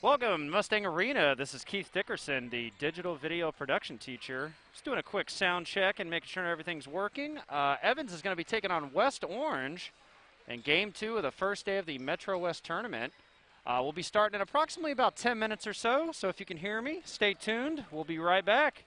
Welcome, Mustang Arena. This is Keith Dickerson, the digital video production teacher. Just doing a quick sound check and making sure everything's working. Evans is going to be taking on West Orange in Game 2 of the first day of the Metro West Tournament. We'll be starting in approximately about 10 minutes or so if you can hear me, stay tuned. We'll be right back.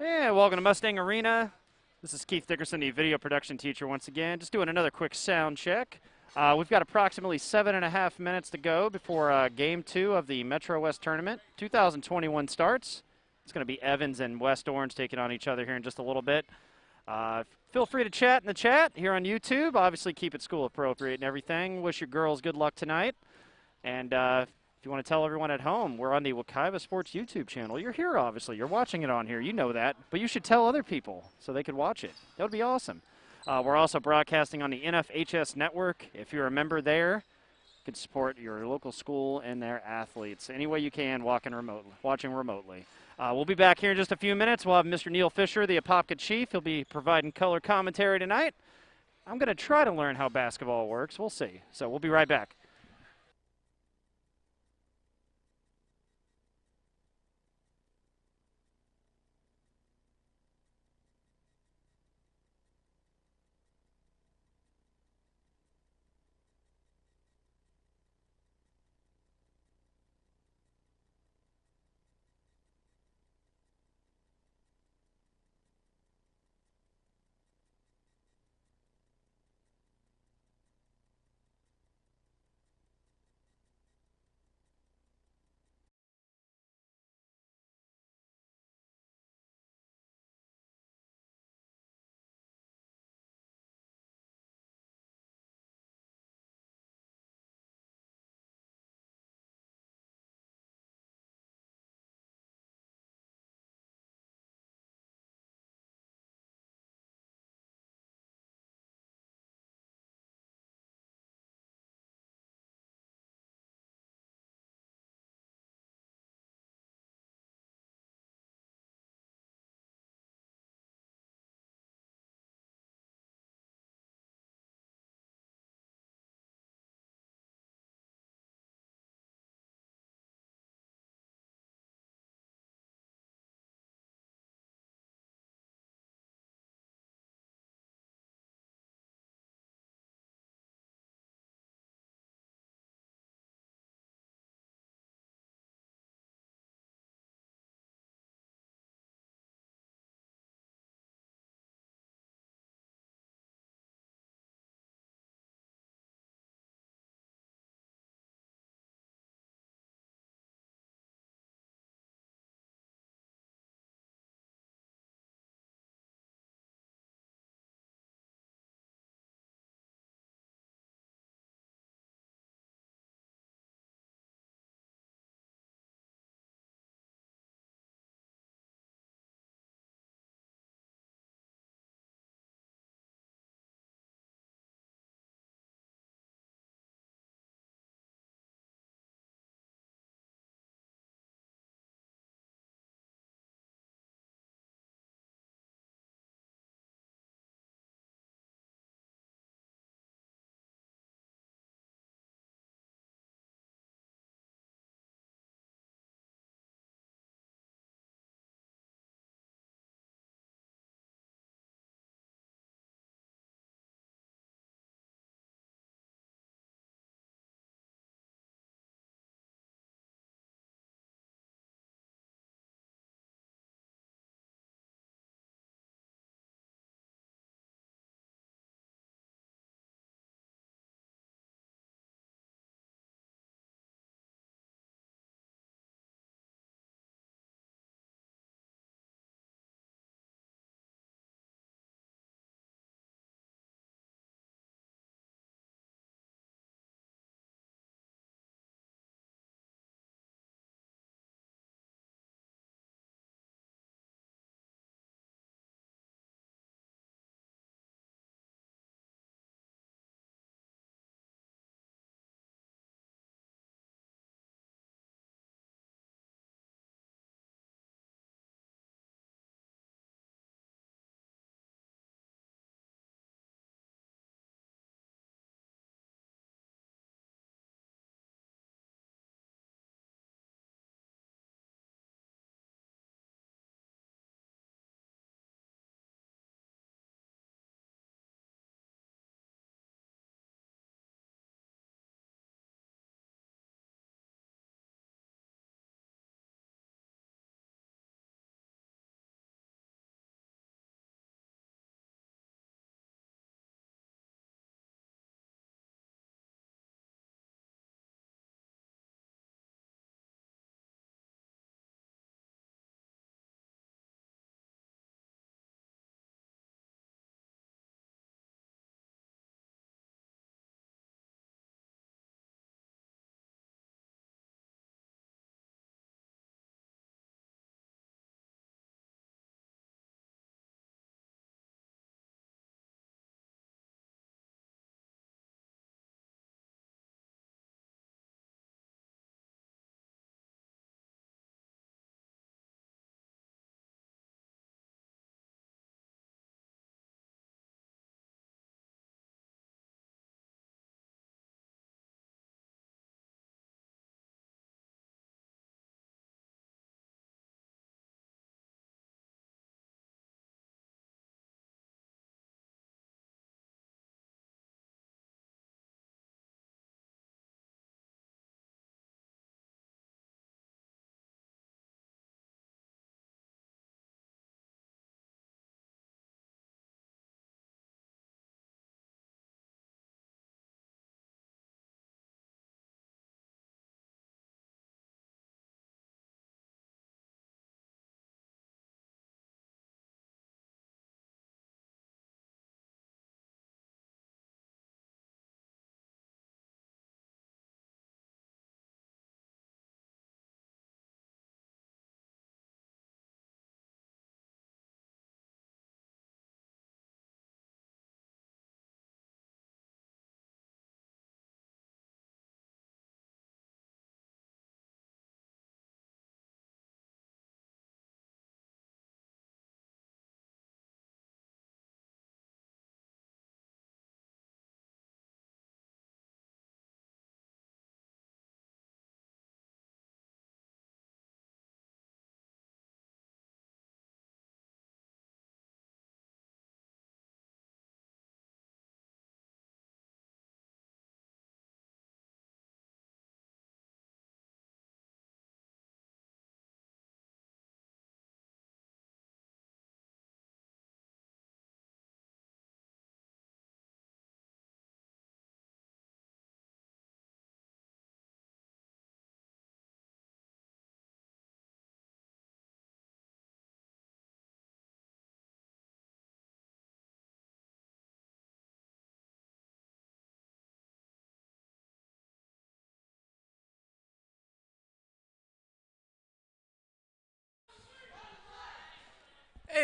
Yeah, welcome to Mustang Arena. This is Keith Dickerson, the video production teacher once again. Just doing another quick sound check. We've got approximately 7.5 minutes to go before Game 2 of the Metro West Tournament. 2021 starts. It's going to be Evans and West Orange taking on each other here in just a little bit. Feel free to chat in the chat here on YouTube. Obviously, keep it school appropriate and everything. Wish your girls good luck tonight. And if you want to tell everyone at home, we're on the Wekiva Sports YouTube channel. You're here, obviously. You're watching it on here. You know that. But you should tell other people so they could watch it. That would be awesome. We're also broadcasting on the NFHS network. If you're a member there, you can support your local school and their athletes any way you can watching remotely. We'll be back here in just a few minutes. We'll have Mr. Neil Fisher, the Apopka Chief. He'll be providing color commentary tonight. I'm going to try to learn how basketball works. We'll see. So we'll be right back.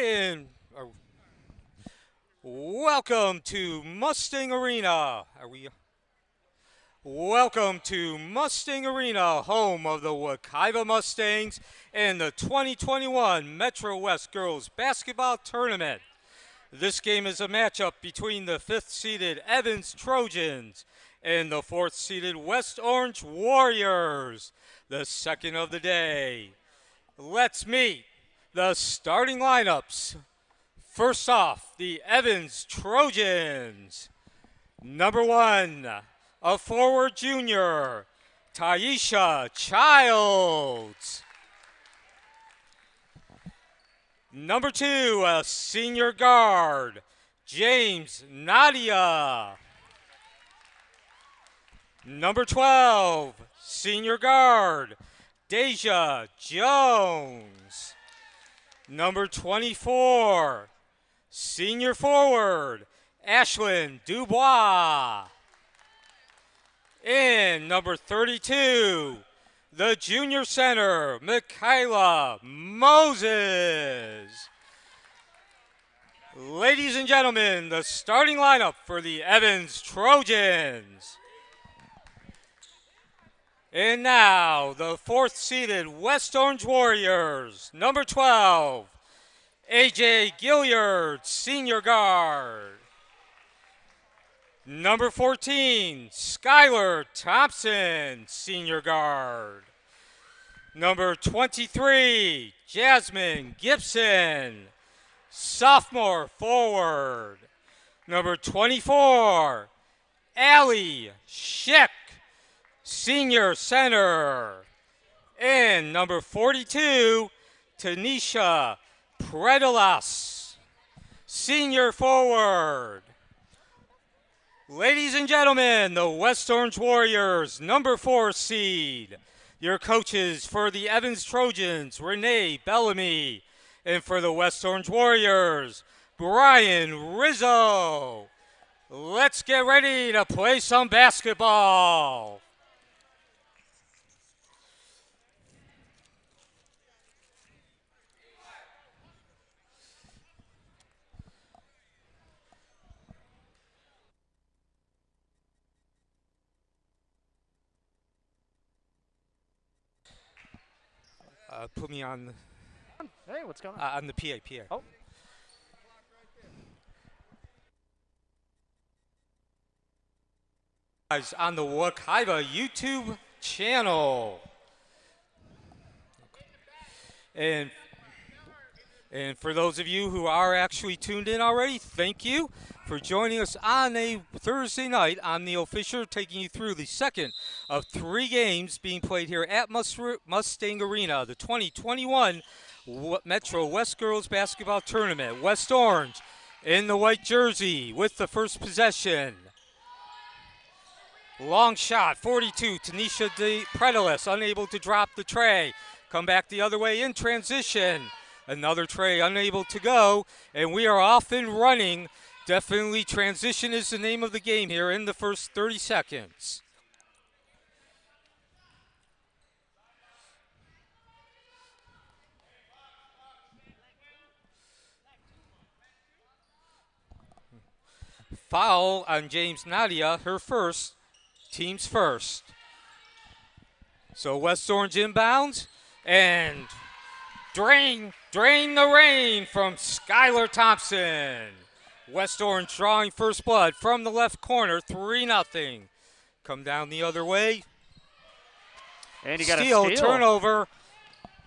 And welcome to Mustang Arena. Welcome to Mustang Arena, home of the Wekiva Mustangs and the 2021 Metro West Girls Basketball Tournament. This game is a matchup between the 5th-seeded Evans Trojans and the 4th-seeded West Orange Warriors, the second of the day. Let's meet the starting lineups. First off, the Evans Trojans. Number 1, a forward junior, Taisha Childs. Number 2, a senior guard, James Nadia. Number 12, senior guard, Deja Jones. Number 24, senior forward, Ashlyn Dubois. And number 32, the junior center, Michaela Moses. Ladies and gentlemen, the starting lineup for the Evans Trojans. And now, the 4th-seeded West Orange Warriors. Number 12, AJ Gilliard, senior guard. Number 14, Skylar Thompson, senior guard. Number 23, Jasmine Gibson, sophomore forward. Number 24, Allie Schick, senior center. And number 42, Tanisha Predelas, senior forward. Ladies and gentlemen, the West Orange Warriors, number 4 seed. Your coaches for the Evans Trojans, Renee Bellamy. And for the West Orange Warriors, Brian Rizzo. Let's get ready to play some basketball. Put me on. Hey, what's going on? On the PA. Oh. Guys, on the Wekiva YouTube channel. And for those of you who are actually tuned in already, thank you for joining us on a Thursday night. I'm Neil Fisher, taking you through the second of 3 games being played here at Mustang Arena, the 2021 Metro West Girls Basketball Tournament. West Orange in the white jersey with the first possession. Long shot, 42, Tanisha Predelas, unable to drop the tray. Come back the other way in transition. Another tray unable to go, and we are off and running. Definitely transition is the name of the game here in the first 30 seconds. Foul on James Nadia, her first, team's first. So West Orange inbounds, and drain the rain from Skylar Thompson. West Orange drawing first blood from the left corner, 3-0. Come down the other way. And you got a steal. Turnover.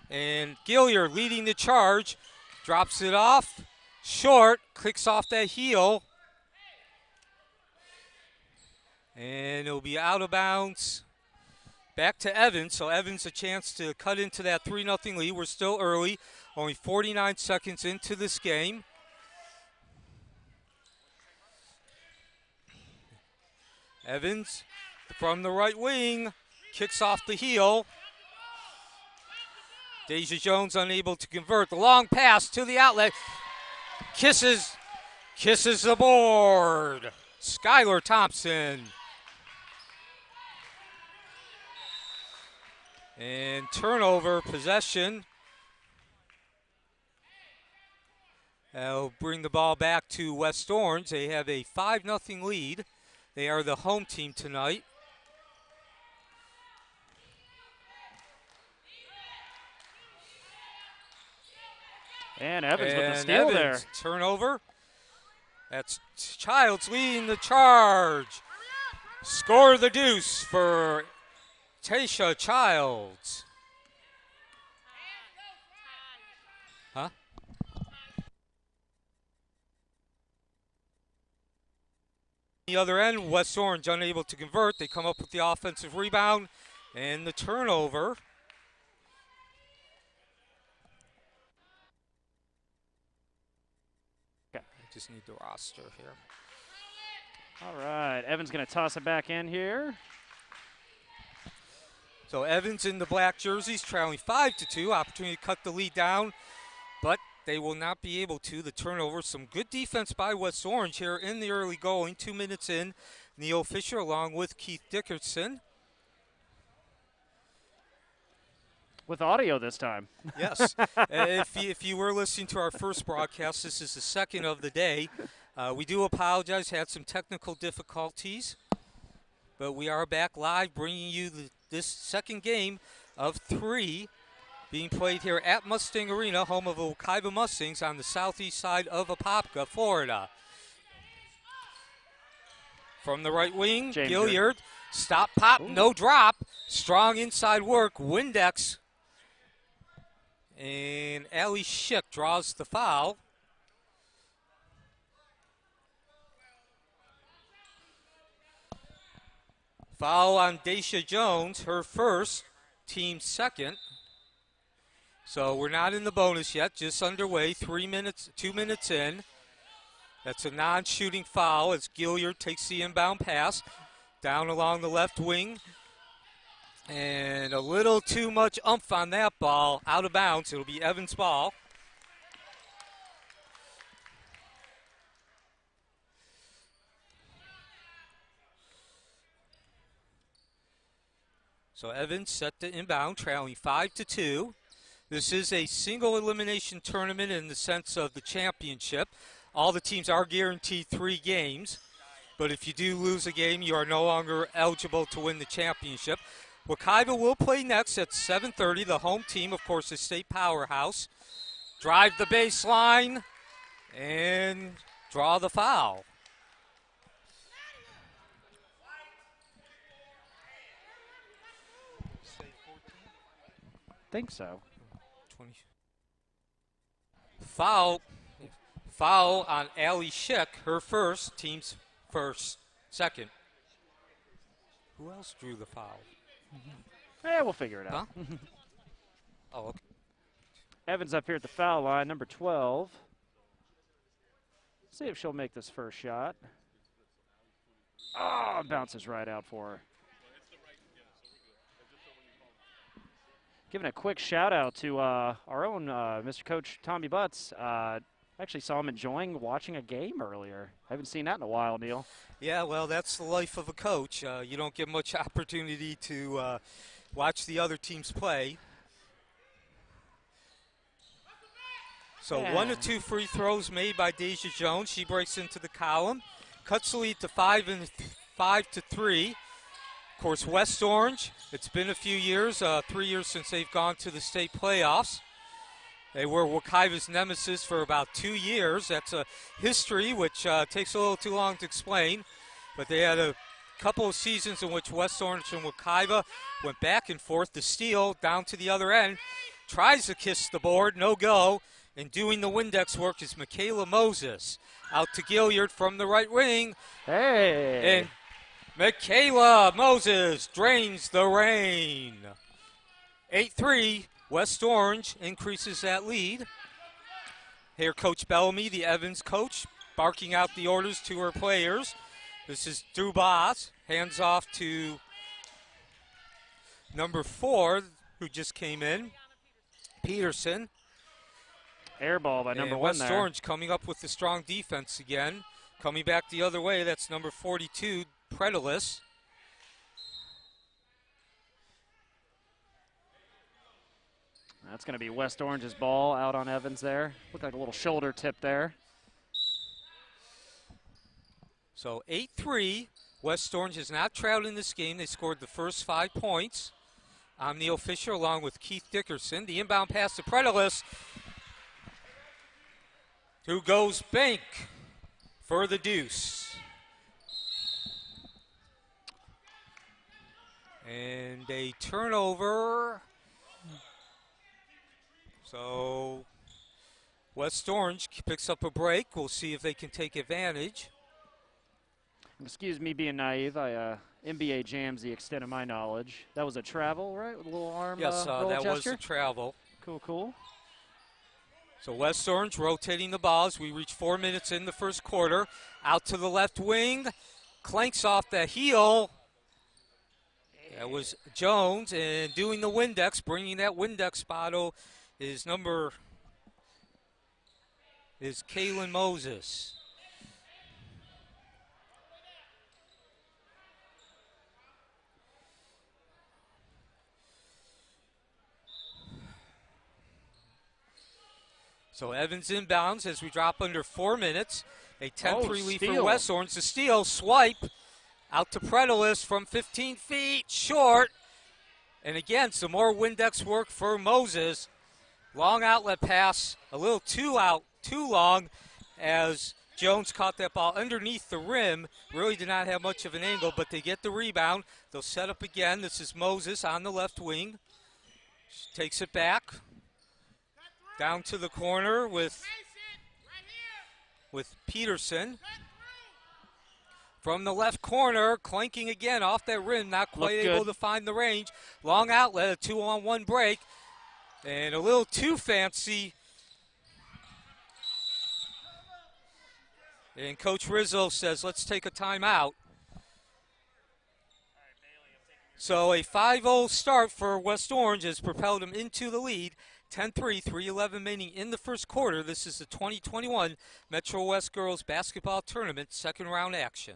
And Gilliard leading the charge. Drops it off. Short. Clicks off that heel. And it'll be out of bounds. Back to Evans. So Evans a chance to cut into that 3-0 lead. We're still early. Only 49 seconds into this game. Evans from the right wing, kicks off the heel. Deja Jones unable to convert. The long pass to the outlet. Kisses the board. Skylar Thompson. And turnover, possession. They'll bring the ball back to West Orange. They have a 5-0 lead. They are the home team tonight. And Evans with the steal there. Turnover. That's Childs leading the charge. Score the deuce for Tasha Childs. Huh? The other end, West Orange unable to convert. They come up with the offensive rebound and the turnover. Just need the roster here. All right, Evans going to toss it back in here. So Evans in the black jerseys, trailing 5-2. Opportunity to cut the lead down, but they will not be able to. The turnover, some good defense by West Orange here in the early going. 2 minutes in, Neil Fisher along with Keith Dickerson. With audio this time. Yes. If you were listening to our first broadcast, this is the second of the day. We do apologize, had some technical difficulties, but we are back live bringing you this second game of 3 being played here at Mustang Arena, home of the Wekiva Mustangs on the southeast side of Apopka, Florida. From the right wing, James Gilliard, stop, pop, no drop, strong inside work, Windex. And Ali Schick draws the foul. Foul on Daisha Jones, her first, team second. So we're not in the bonus yet, just underway, 2 minutes in. That's a non-shooting foul as Gilliard takes the inbound pass down along the left wing. And a little too much oomph on that ball, out of bounds. It'll be Evans' ball. So Evans set to inbound, trailing 5-2. This is a single elimination tournament in the sense of the championship. All the teams are guaranteed 3 games, but if you do lose a game, you are no longer eligible to win the championship. Wekiva will play next at 7:30. The home team, of course, is State Powerhouse. Drive the baseline and draw the foul. Think so. 20. Foul on Ali Schick, her first, team's second. Who else drew the foul? Yeah, we'll figure it out. Huh? Oh, okay. Evans up here at the foul line, number 12. See if she'll make this first shot. Oh, bounces right out for her. Giving a quick shout out to our own Mr. Coach Tommy Butts. Actually saw him enjoying watching a game earlier. I haven't seen that in a while, Neil. Yeah, well, that's the life of a coach. You don't get much opportunity to watch the other teams play. So 1 of 2 free throws made by Deja Jones. She breaks into the column, cuts the lead to 5-3. Of course, West Orange, it's been a few years, 3 years since they've gone to the state playoffs. They were Wekiva's nemesis for about 2 years. That's a history which takes a little too long to explain. But they had a couple of seasons in which West Orange and Wekiva went back and forth. The steal down to the other end. Tries to kiss the board, no go. And doing the Windex work is Michaela Moses. Out to Gilliard from the right wing. Hey! And Michaela Moses drains the rain. 8-3. West Orange increases that lead. Here, Coach Bellamy, the Evans coach, barking out the orders to her players. This is Dubas. Hands off to number 4, who just came in, Peterson. Air ball by number 1 West there. Orange coming up with the strong defense again. Coming back the other way, that's number 42, Predalis. That's going to be West Orange's ball out on Evans there. Looked like a little shoulder tip there. So 8-3. West Orange is not trailed in this game. They scored the first 5 points. I'm Neil Fisher along with Keith Dickerson. The inbound pass to Predelis, who goes bank for the deuce. And a turnover. So West Orange picks up a break. We'll see if they can take advantage. Excuse me being naive. NBA jams the extent of my knowledge. That was a travel, right? With a little arm Yes, roll that gesture? was a travel. Cool, cool. So West Orange rotating the ball as we reach 4 minutes in the first quarter. Out to the left wing. Clanks off the heel. That was Jones, and doing the Windex, bringing that Windex bottle is Kaylin Moses. So Evans inbounds as we drop under 4 minutes. A 10-3 lead for West Orange. The steal, swipe, out to Predelis from 15 feet, short. And again, some more Windex work for Moses. Long outlet pass, a little too long, as Jones caught that ball underneath the rim. Really did not have much of an angle, but they get the rebound. They'll set up again. This is Moses on the left wing. She takes it back. Down to the corner with Peterson. From the left corner, clanking again off that rim, not quite able to find the range. Long outlet, a 2-on-1 break, and a little too fancy. And Coach Rizzo says, let's take a timeout. So a 5-0 start for West Orange has propelled them into the lead. 10-3, 3:11 remaining in the first quarter. This is the 2021 Metro West Girls Basketball Tournament second round action.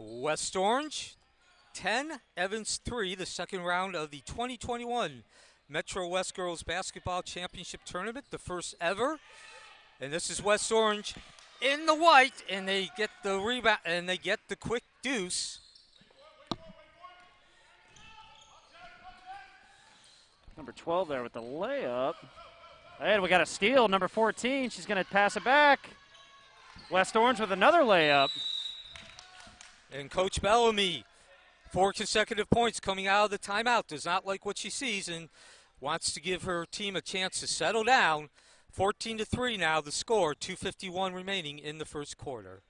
West Orange 10, Evans 3, the second round of the 2021 Metro West Girls Basketball Championship Tournament, the first ever. And this is West Orange in the white, and they get the rebound, and they get the quick deuce. Number 12 there with the layup. And we got a steal, number 14. She's going to pass it back. West Orange with another layup. And Coach Bellamy, 4 consecutive points coming out of the timeout, does not like what she sees and wants to give her team a chance to settle down. 14-3 now the score, 2:51 remaining in the first quarter.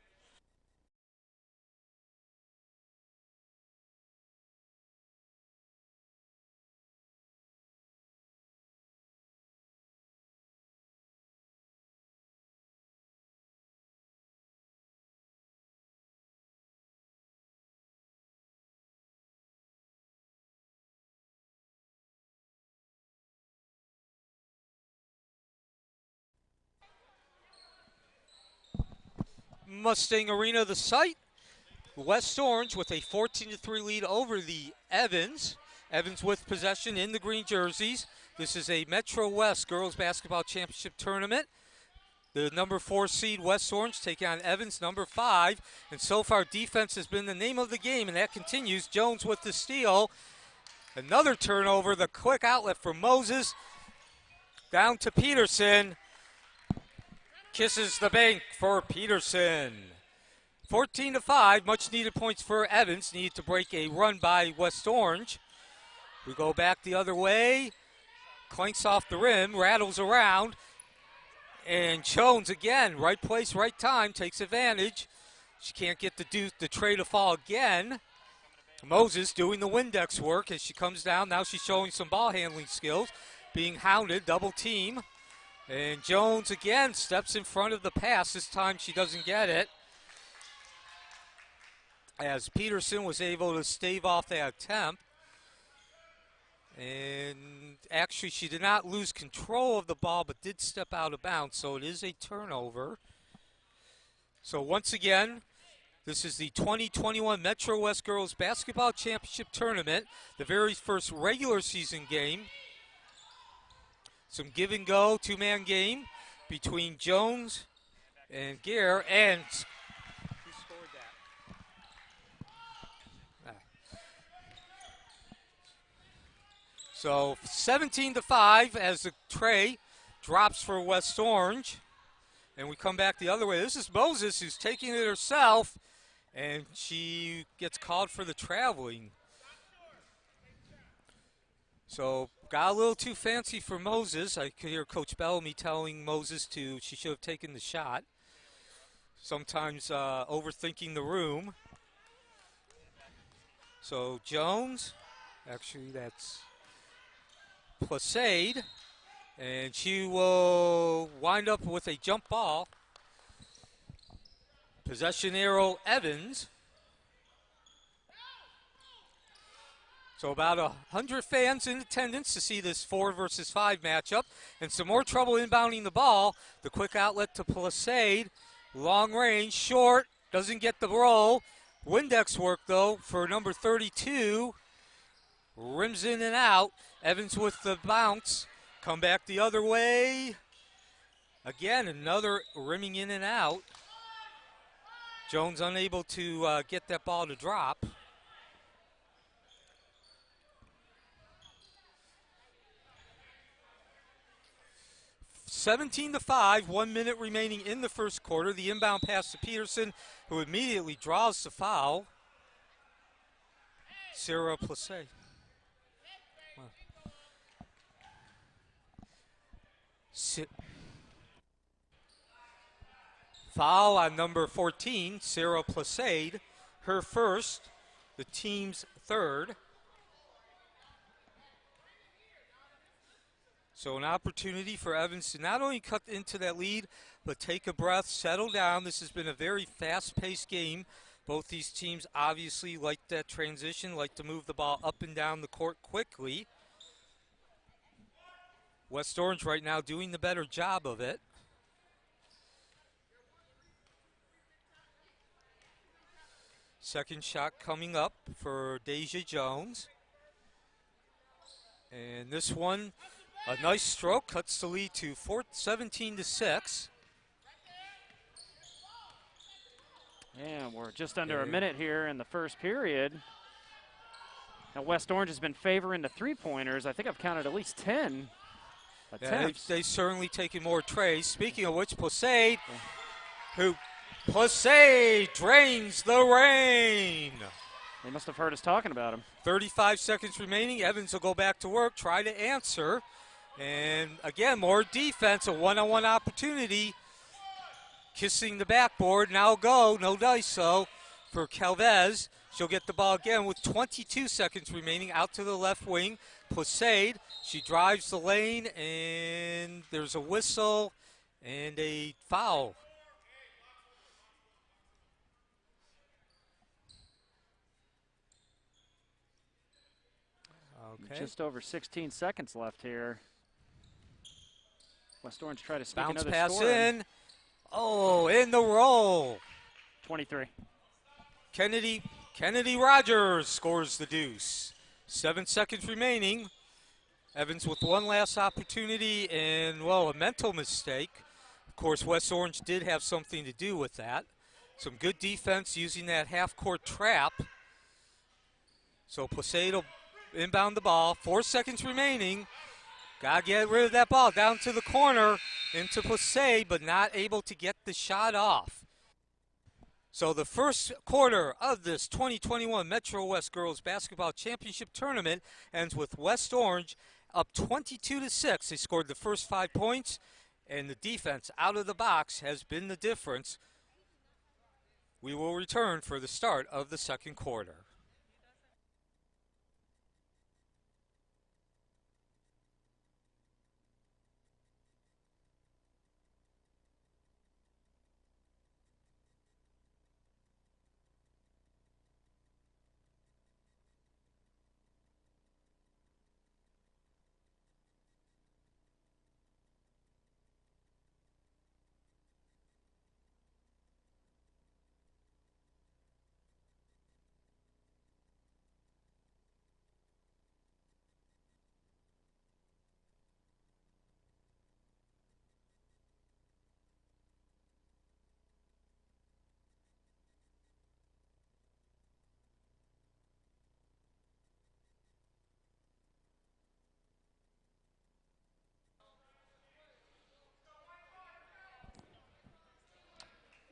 Mustang Arena, the site. West Orange with a 14-3 lead over the Evans. Evans with possession in the green jerseys. This is a Metro West Girls Basketball Championship Tournament. The number 4 seed West Orange taking on Evans, number 5. And so far, defense has been the name of the game, and that continues. Jones with the steal. Another turnover, the quick outlet for Moses. Down to Peterson. Kisses the bank for Peterson. 14-5, much needed points for Evans. Needed to break a run by West Orange. We go back the other way. Clanks off the rim, rattles around. And Jones again, right place, right time, takes advantage. She can't get the tray to fall again. Moses doing the Windex work as she comes down. Now she's showing some ball handling skills. Being hounded, double team. And Jones again steps in front of the pass. This time she doesn't get it, as Peterson was able to stave off that attempt. And actually she did not lose control of the ball, but did step out of bounds, so it is a turnover. So once again, this is the 2021 Metro West Girls Basketball Championship Tournament, the very first regular season game. Some give and go, two-man game between Jones and Gare, and who scored that? So 17-5 as the tray drops for West Orange. And we come back the other way. This is Moses who's taking it herself, and she gets called for the traveling. So got a little too fancy for Moses. I could hear Coach Bellamy telling Moses she should have taken the shot. Sometimes overthinking the room. So Jones, actually that's Placide, and she will wind up with a jump ball. Possession arrow Evans. So about 100 fans in attendance to see this 4 versus 5 matchup. And some more trouble inbounding the ball. The quick outlet to Placide. Long range, short, doesn't get the roll. Windex work though for number 32. Rims in and out. Evans with the bounce. Come back the other way. Again, another rimming in and out. Jones unable to get that ball to drop. (17-5), 1 minute remaining in the first quarter. The inbound pass to Peterson, who immediately draws the foul. Sarah Placide. Foul on number 14, Sarah Placide. Her first, the team's third. So an opportunity for Evans to not only cut into that lead, but take a breath, settle down. This has been a very fast-paced game. Both these teams obviously like that transition, like to move the ball up and down the court quickly. West Orange right now doing the better job of it. Second shot coming up for Deja Jones. And this one, a nice stroke, cuts the lead to 17-6. And we're just under a minute here in the first period. Now West Orange has been favoring the three-pointers. I think I've counted at least 10 attempts. Yeah, they've certainly taken more trays. Speaking of which, Placide drains the rain. They must have heard us talking about him. 35 seconds remaining. Evans will go back to work, try to answer. And again, more defense, a one-on-one opportunity. Kissing the backboard, now go, no dice though, for Calvez. She'll get the ball again with 22 seconds remaining, out to the left wing. Placide, she drives the lane, and there's a whistle and a foul. Okay. Just over 16 seconds left here. West Orange try to sneak Bounce another pass score in. Oh, in the roll. 23. Kennedy Rogers scores the deuce. 7 seconds remaining. Evans with one last opportunity and, well, a mental mistake. Of course, West Orange did have something to do with that. Some good defense using that half-court trap. So Placide will inbound the ball. 4 seconds remaining. Got to get rid of that ball down to the corner into Placide, but not able to get the shot off. So the first quarter of this 2021 Metro West Girls Basketball Championship Tournament ends with West Orange up 22-6. They scored the first 5 points, and the defense out of the box has been the difference. We will return for the start of the second quarter.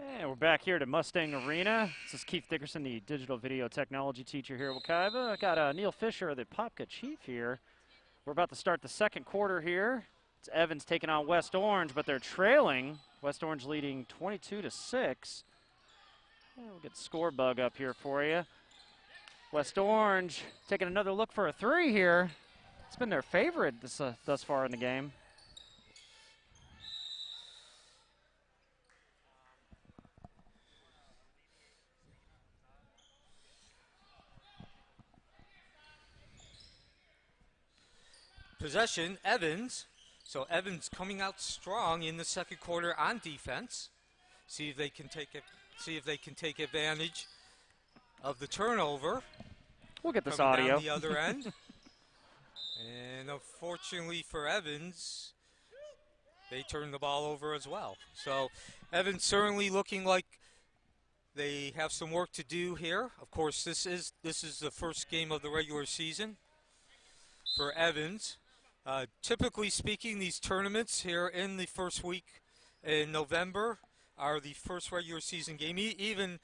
And we're back here to Mustang Arena. This is Keith Dickerson, the digital video technology teacher here at Wekiva. I got Neil Fisher, the Popka chief here. We're about to start the second quarter here. It's Evans taking on West Orange, but they're trailing. West Orange leading 22-6. We'll get the score bug up here for you. West Orange taking another look for a three here. It's been their favorite thus far in the game. Possession, Evans. So Evans coming out strong in the second quarter on defense. See if they can take advantage of the turnover. We'll get this coming audio. Down the other end. And unfortunately for Evans, they turned the ball over as well. So Evans certainly looking like they have some work to do here. Of course, this is the first game of the regular season for Evans. Typically speaking, these tournaments here in the first week in November are the first regular season game. Even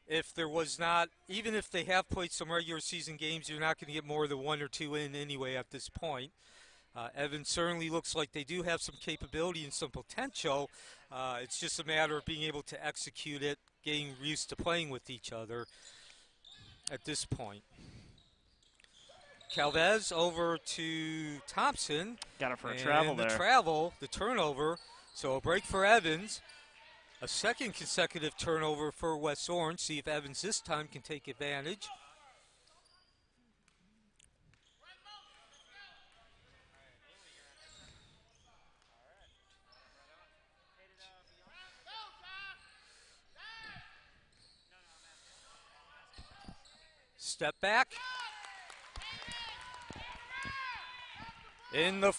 if they have played some regular season games, you're not going to get more than one or two in anyway at this point. Evans certainly looks like they do have some capability and some potential. It's just a matter of being able to execute it, getting used to playing with each other at this point. Calvez over to Thompson. Got it for a travel there. The turnover. So a break for Evans. A second consecutive turnover for West Orange. See if Evans this time can take advantage. Step back. In the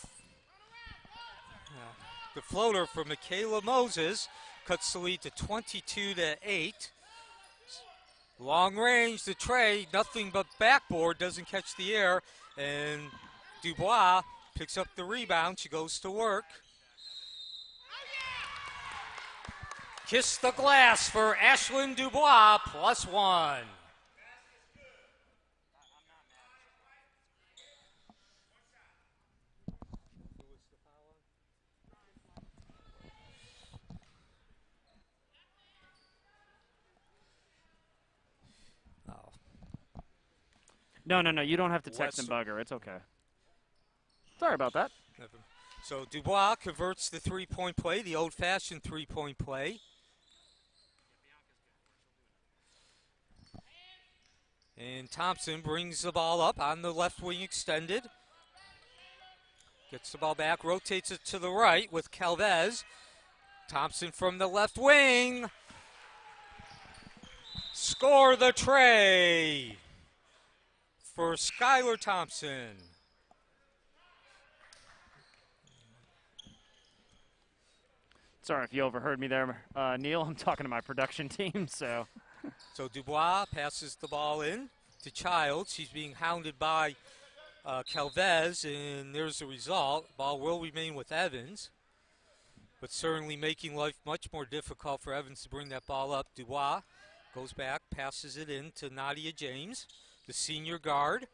floater for Michaela Moses cuts the lead to 22-8. Long range, the tray, nothing but backboard, doesn't catch the air, and Dubois picks up the rebound. She goes to work. Kiss the glass for Ashlyn Dubois, +1. No. You don't have to text and bug her. It's okay. Sorry about that. So Dubois converts the three-point play, the old-fashioned three-point play. And Thompson brings the ball up on the left wing extended. Gets the ball back, rotates it to the right with Calvez. Thompson from the left wing. Score the tray for Skylar Thompson. Sorry if you overheard me there, Neil. I'm talking to my production team, so. So Dubois passes the ball in to Childs. She's being hounded by Calvez, and there's the result. Ball will remain with Evans, but certainly making life much more difficult for Evans to bring that ball up. Dubois goes back, passes it in to Nadia James, the senior guard.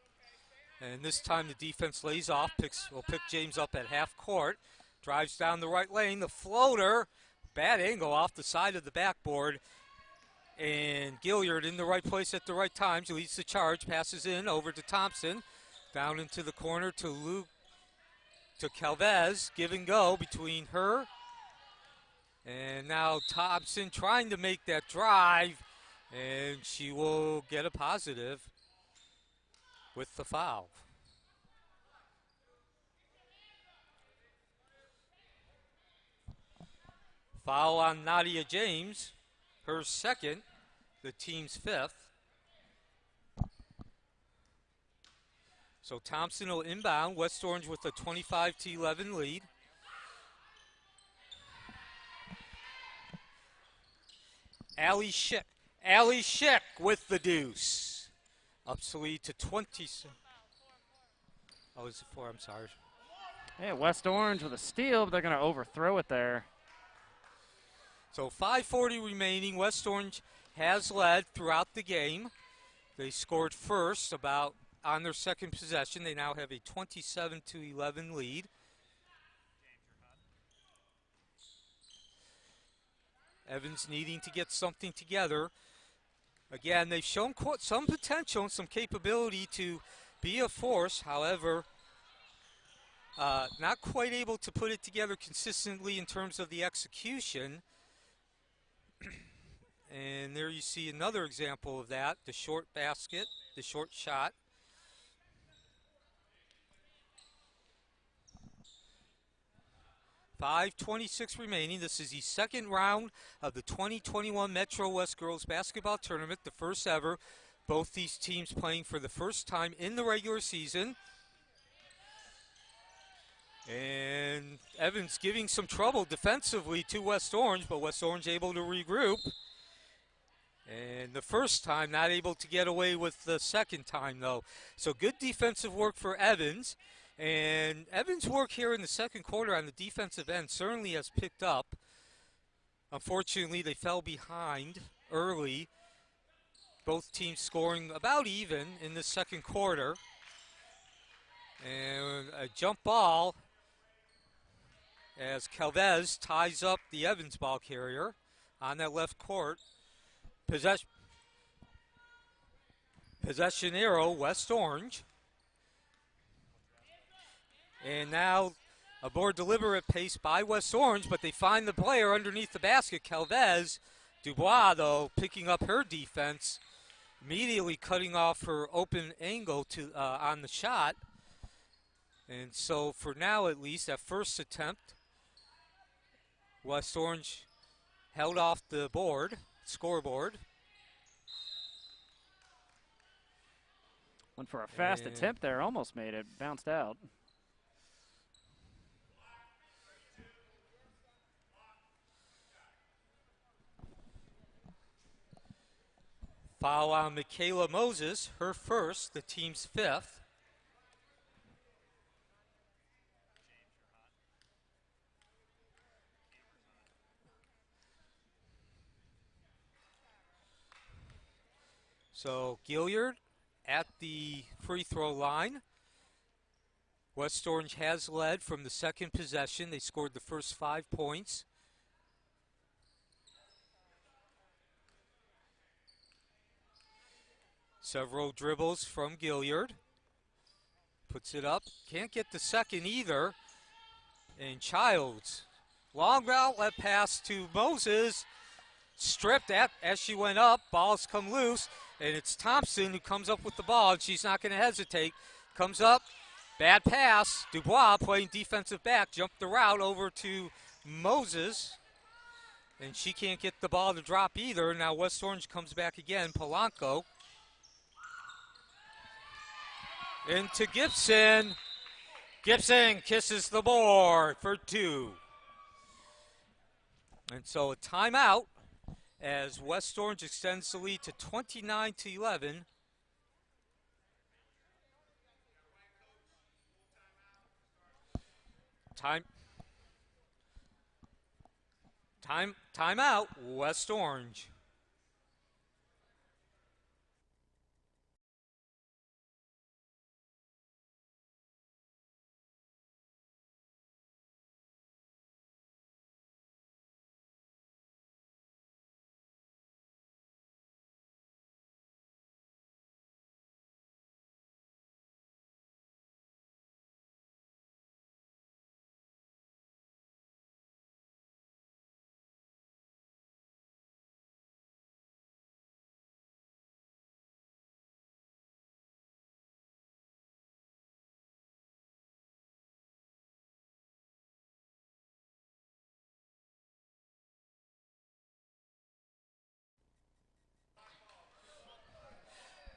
And this time the defense lays off, will pick James up at half court, drives down the right lane, the floater, bad angle off the side of the backboard, and Gilliard in the right place at the right time. She leads the charge, passes in over to Thompson, down into the corner to Calvez, give and go between her. And now Thompson trying to make that drive, and she will get a positive with the foul. Foul on Nadia James, her second, the team's fifth. So Thompson will inbound, West Orange with a 25-11 lead. Allie Schick with the deuce. Ups the lead to 20. Oh, is it 4? I'm sorry. Yeah, West Orange with a steal, but they're going to overthrow it there. So 5:40 remaining. West Orange has led throughout the game. They scored first about on their second possession. They now have a 27-11 lead. Evans needing to get something together. Again, they've shown some potential and some capability to be a force. However, not quite able to put it together consistently in terms of the execution. And there you see another example of that, the short basket, the short shot. .5:26 remaining. This is the second round of the 2021 Metro West Girls Basketball Tournament, the first ever. Both these teams playing for the first time in the regular season. And Evans giving some trouble defensively to West Orange, but West Orange able to regroup. And the first time not able to get away with the second time, though. So good defensive work for Evans. And Evans' work here in the second quarter on the defensive end certainly has picked up. Unfortunately, they fell behind early. Both teams scoring about even in the second quarter. And a jump ball as Calvez ties up the Evans ball carrier on that left court. Possession arrow, West Orange. And now a more deliberate pace by West Orange, but they find the player underneath the basket, Calvez. Dubois, though, picking up her defense, immediately cutting off her open angle to on the shot. And so for now, at least, that first attempt, West Orange held off the scoreboard. Went for a fast attempt there, almost made it, bounced out. Foul on Michaela Moses, her first, the team's fifth. So Gilliard at the free throw line. West Orange has led from the second possession. They scored the first 5 points. Several dribbles from Gilliard. Puts it up. Can't get the second either. And Childs. Long outlet pass to Moses. Stripped as she went up. Ball's come loose. And it's Thompson who comes up with the ball. And she's not going to hesitate. Comes up. Bad pass. Dubois playing defensive back. Jumped the route over to Moses. And she can't get the ball to drop either. Now West Orange comes back again. Polanco. Into Gibson. Gibson kisses the board for 2. And so a timeout as West Orange extends the lead to 29-11. Timeout, West Orange.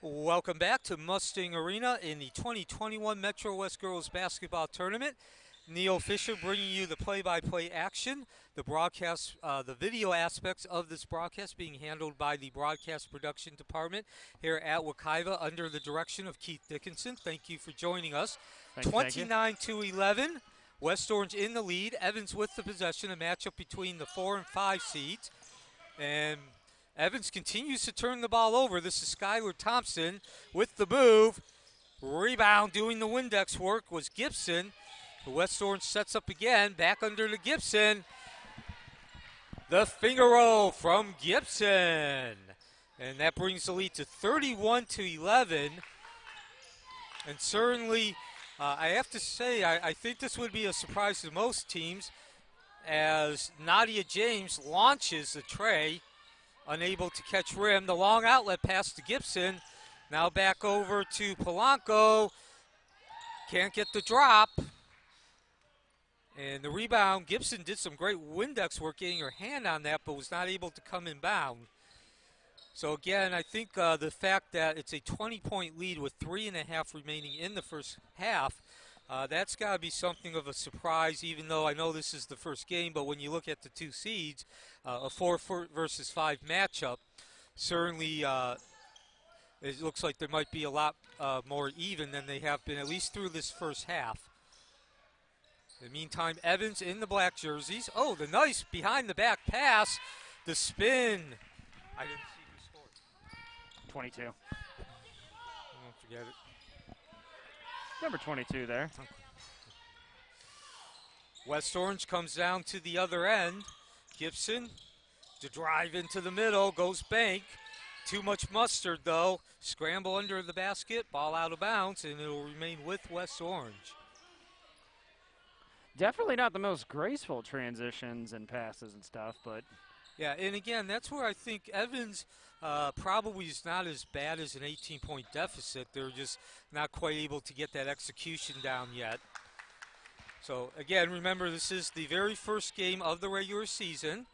Welcome back to Mustang Arena in the 2021 Metro West Girls Basketball Tournament. Neil Fisher bringing you the play-by-play action. The broadcast, the video aspects of this broadcast being handled by the broadcast production department here at Wekiva under the direction of Keith Dickinson. Thank you for joining us. 29-11. West Orange in the lead. Evans with the possession, a matchup between the 4 and 5 seeds. And Evans continues to turn the ball over. This is Skylar Thompson with the move. Rebound doing the Windex work was Gibson. The West Orange sets up again, back under to Gibson. The finger roll from Gibson. And that brings the lead to 31-11. And certainly, I have to say, I think this would be a surprise to most teams as Nadia James launches the tray, unable to catch rim. The long outlet pass to Gibson. Now back over to Polanco. Can't get the drop. And the rebound, Gibson did some great Windex work getting her hand on that, but was not able to come inbound. So again, I think the fact that it's a 20-point lead with 3.5 remaining in the first half, that's got to be something of a surprise, even though I know this is the first game, but when you look at the two seeds, a 4 versus 5 matchup, certainly it looks like there might be a lot more even than they have been, at least through this first half. In the meantime, Evans in the black jerseys. Oh, the nice behind-the-back pass. The spin. I didn't see who scored. 22. Don't forget it. Number 22 there. West Orange comes down to the other end. Gibson to drive into the middle. Goes bank. Too much mustard, though. Scramble under the basket. Ball out of bounds, and it'll remain with West Orange. Definitely not the most graceful transitions and passes and stuff, but. Yeah, and again, that's where I think Evans probably is not as bad as an 18-point deficit. They're just not quite able to get that execution down yet. So, again, remember, this is the very first game of the regular season.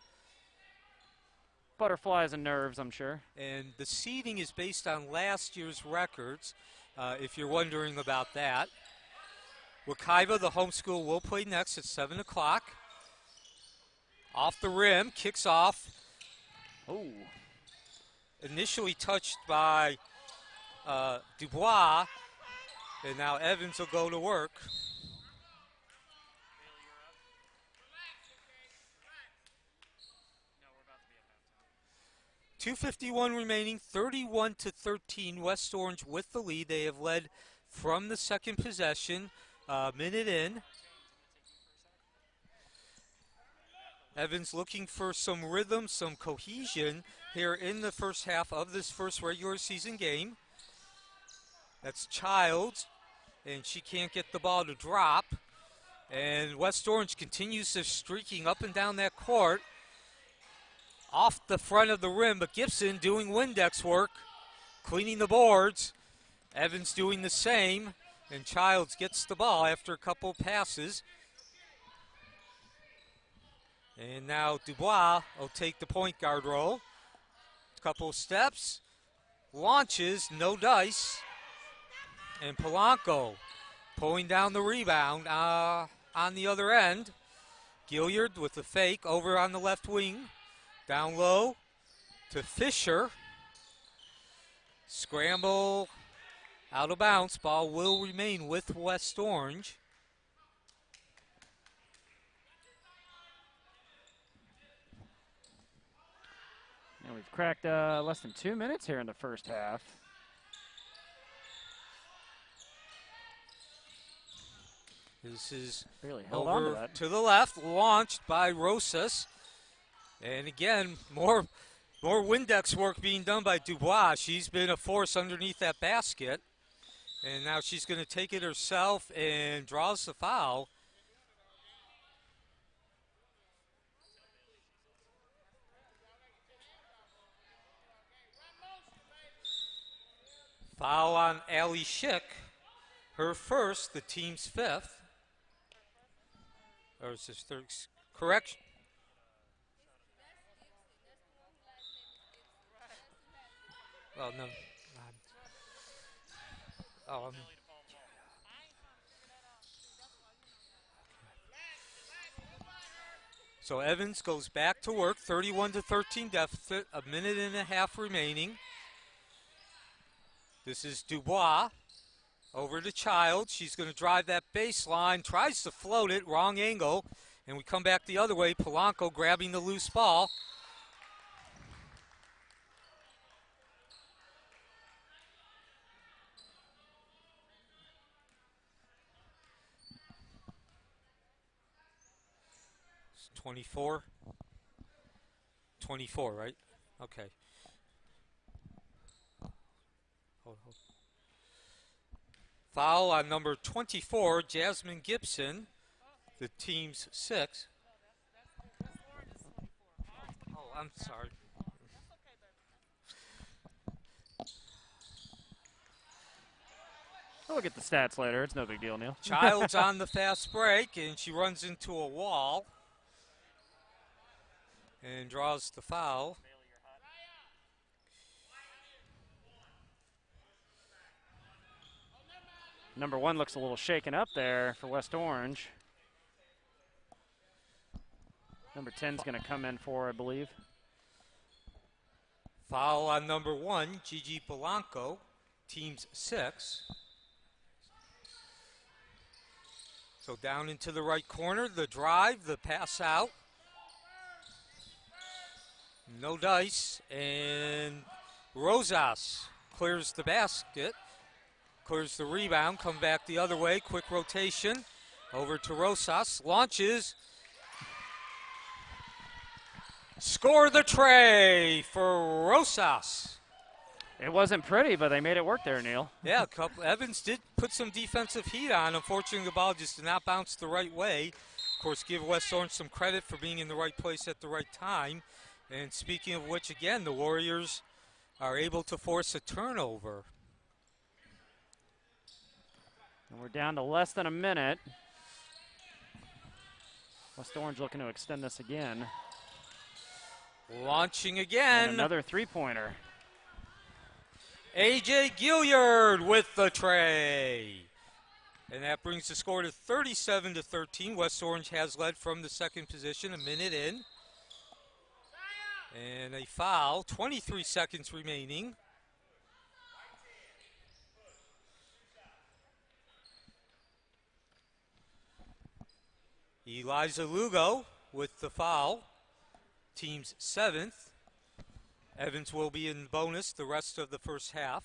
Butterflies and nerves, I'm sure. And the seeding is based on last year's records, if you're wondering about that. Wekiva, the home school, will play next at 7 o'clock. Off the rim, kicks off. Oh. Initially touched by Dubois, and now Evans will go to work. 2:51 remaining, 31-13. West Orange with the lead. They have led from the second possession. Minute in. Evans looking for some rhythm, some cohesion here in the first half of this first regular season game. That's Childs, and she can't get the ball to drop. And West Orange continues to streaking up and down that court. Off the front of the rim, but Gibson doing Windex work, cleaning the boards. Evans doing the same. And Childs gets the ball after a couple passes. And now Dubois will take the point guard role. Couple steps, launches, no dice. And Polanco pulling down the rebound on the other end. Gilliard with the fake over on the left wing. Down low to Fisher. Scramble. Out of bounds, ball will remain with West Orange. And we've cracked less than 2 minutes here in the first half. This is really held on to over that. To the left, launched by Rosas. And again, more Windex work being done by Dubois. She's been a force underneath that basket. And now she's going to take it herself and draws the foul. Foul on Ali Schick. Her first, the team's fifth. Or is this third? Correction. Well, no. So Evans goes back to work, 31-13 deficit, a minute and a half remaining. This is Dubois Over to Child. She's going to drive that baseline, tries to float it, wrong angle, and we come back the other way. Polanco grabbing the loose ball. It's 24. 24, right? Okay. Hold. Foul on number 24, Jasmine Gibson, the team's 6. Oh, I'm sorry. We'll look at the stats later. It's no big deal, Neil. Child's on the fast break, and she runs into a wall and draws the foul. Number 1 looks a little shaken up there for West Orange. Number 10's going to come in for, I believe. Foul on number 1, Gigi Polanco, team's 6. So down into the right corner, the drive, the pass out. No dice, and Rosas clears the basket, clears the rebound, come back the other way, quick rotation, over to Rosas, launches, score the tray for Rosas. It wasn't pretty, but they made it work there, Neil. Yeah, Evans did put some defensive heat on. Unfortunately, the ball just did not bounce the right way. Of course, give West Orange some credit for being in the right place at the right time. And speaking of which, again, the Warriors are able to force a turnover. And we're down to less than a minute. West Orange looking to extend this again. Launching again. And another three-pointer. A.J. Gilliard with the tray. And that brings the score to 37-13. West Orange has led from the second position, a minute in. And a foul, 23 seconds remaining. Eliza Lugo with the foul, team's 7th. Evans will be in bonus the rest of the first half.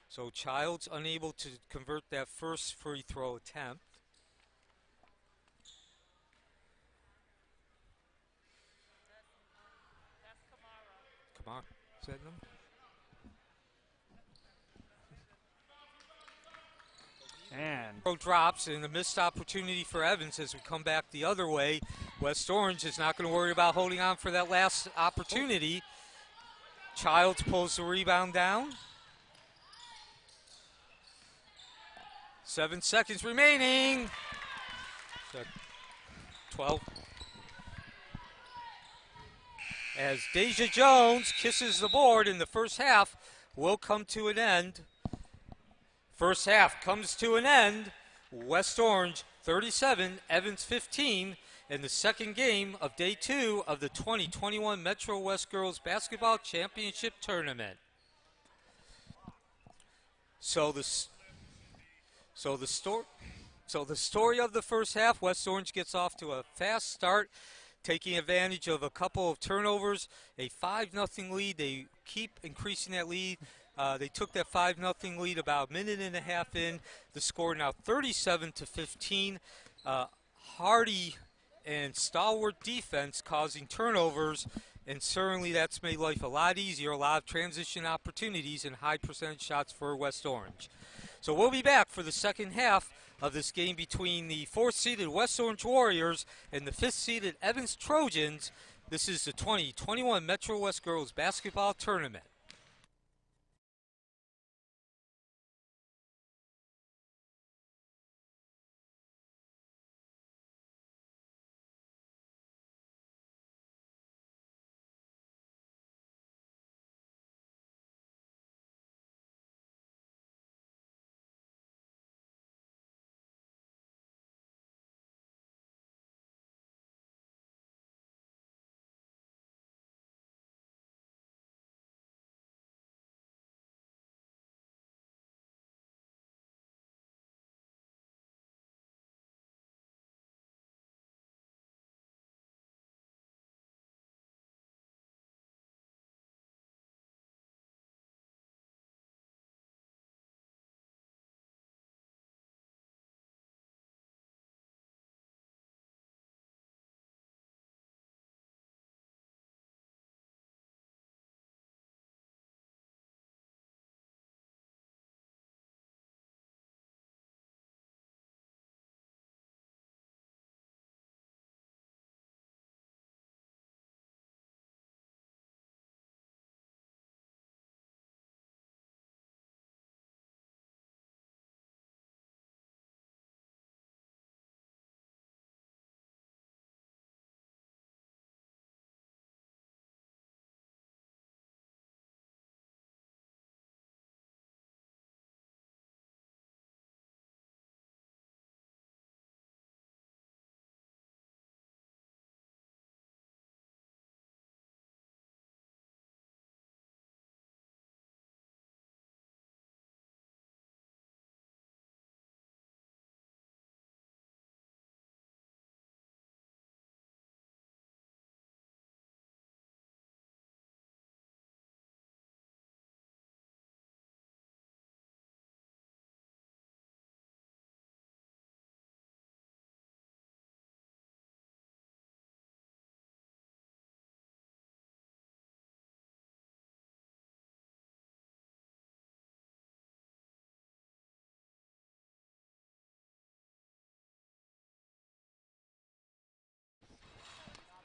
So Child's unable to convert that first free throw attempt. Come on, is that them? And Drops and a missed opportunity for Evans as we come back the other way. West Orange is not going to worry about holding on for that last opportunity. Childs pulls the rebound down. 7 seconds remaining. 12. As Deja Jones kisses the board in the first half will come to an end. First half comes to an end. West Orange 37, Evans 15 in the second game of day 2 of the 2021 Metro West Girls Basketball Championship Tournament. So the story of the first half, West Orange gets off to a fast start, taking advantage of a couple of turnovers, a 5-0 lead. They keep increasing that lead. They took that 5-0 lead about a minute and a half in. The score now 37-15. Hardy and stalwart defense causing turnovers, and certainly that's made life a lot easier, a lot of transition opportunities and high percentage shots for West Orange. So we'll be back for the second half of this game between the 4th-seeded West Orange Warriors and the 5th-seeded Evans Trojans. This is the 2021 Metro West Girls Basketball Tournament.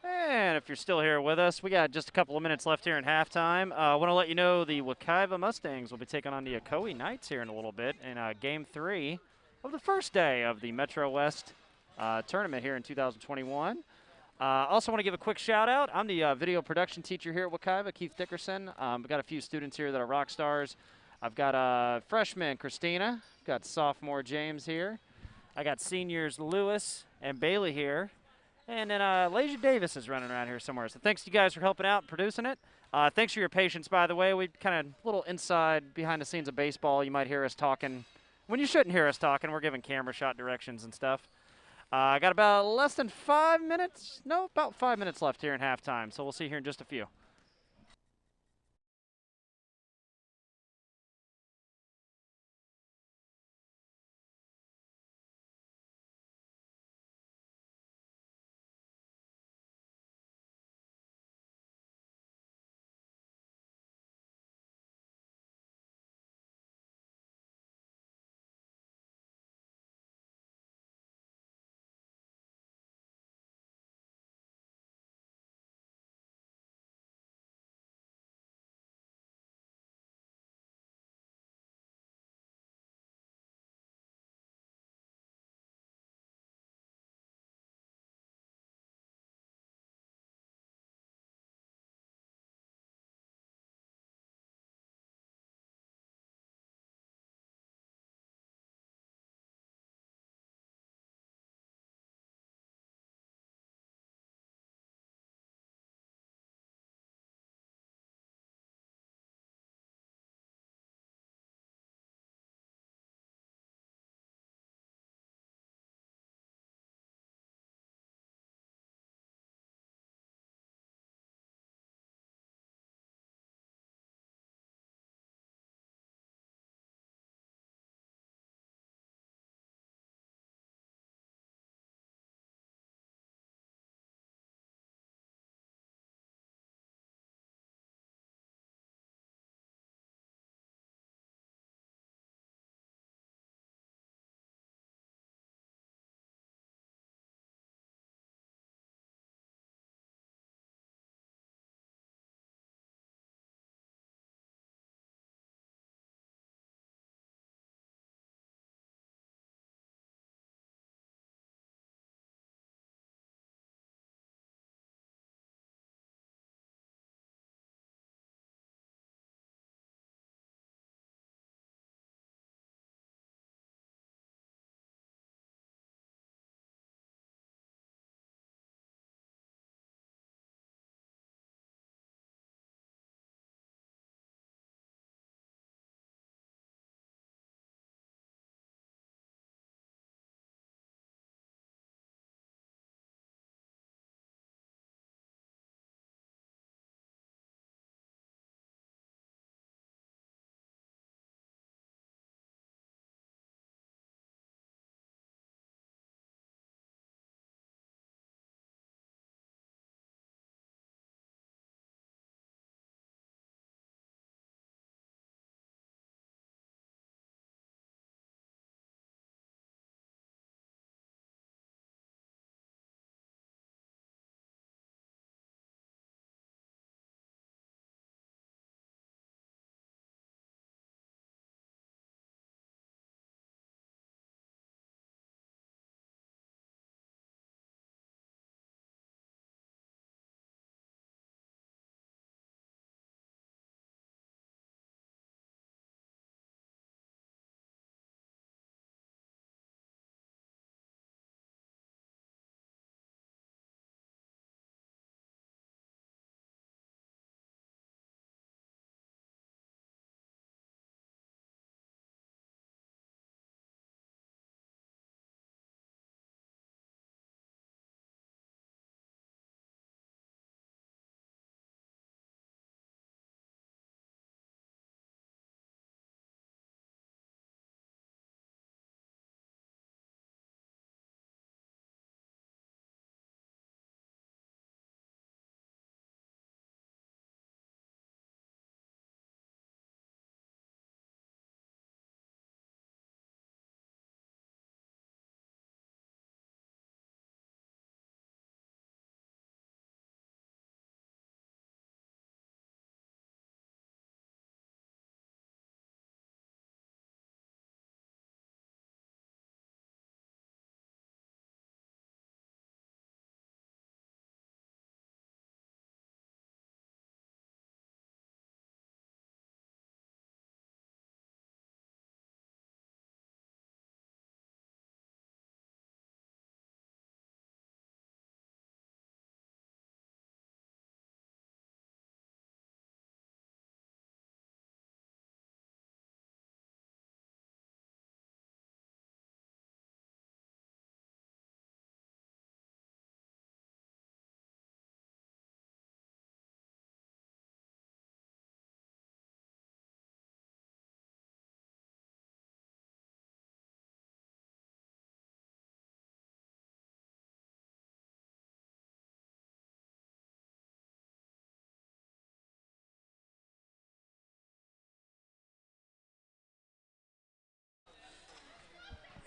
And if you're still here with us, we got just a couple of minutes left here in halftime. I want to let you know the Wekiva Mustangs will be taking on the Ocoee Knights here in a little bit in Game 3 of the first day of the Metro West tournament here in 2021. Also want to give a quick shout out. I'm the video production teacher here at Wekiva, Keith Dickerson. We've got a few students here that are rock stars. I've got freshman Christina, got sophomore James here. I got seniors Lewis and Bailey here. And then Lasia Davis is running around here somewhere. So thanks to you guys for helping out and producing it. Thanks for your patience, by the way. We kind of little inside behind the scenes of baseball. You might hear us talking when you shouldn't hear us talking. We're giving camera shot directions and stuff. I got about less than 5 minutes. No, about 5 minutes left here in halftime. So we'll see you here in just a few.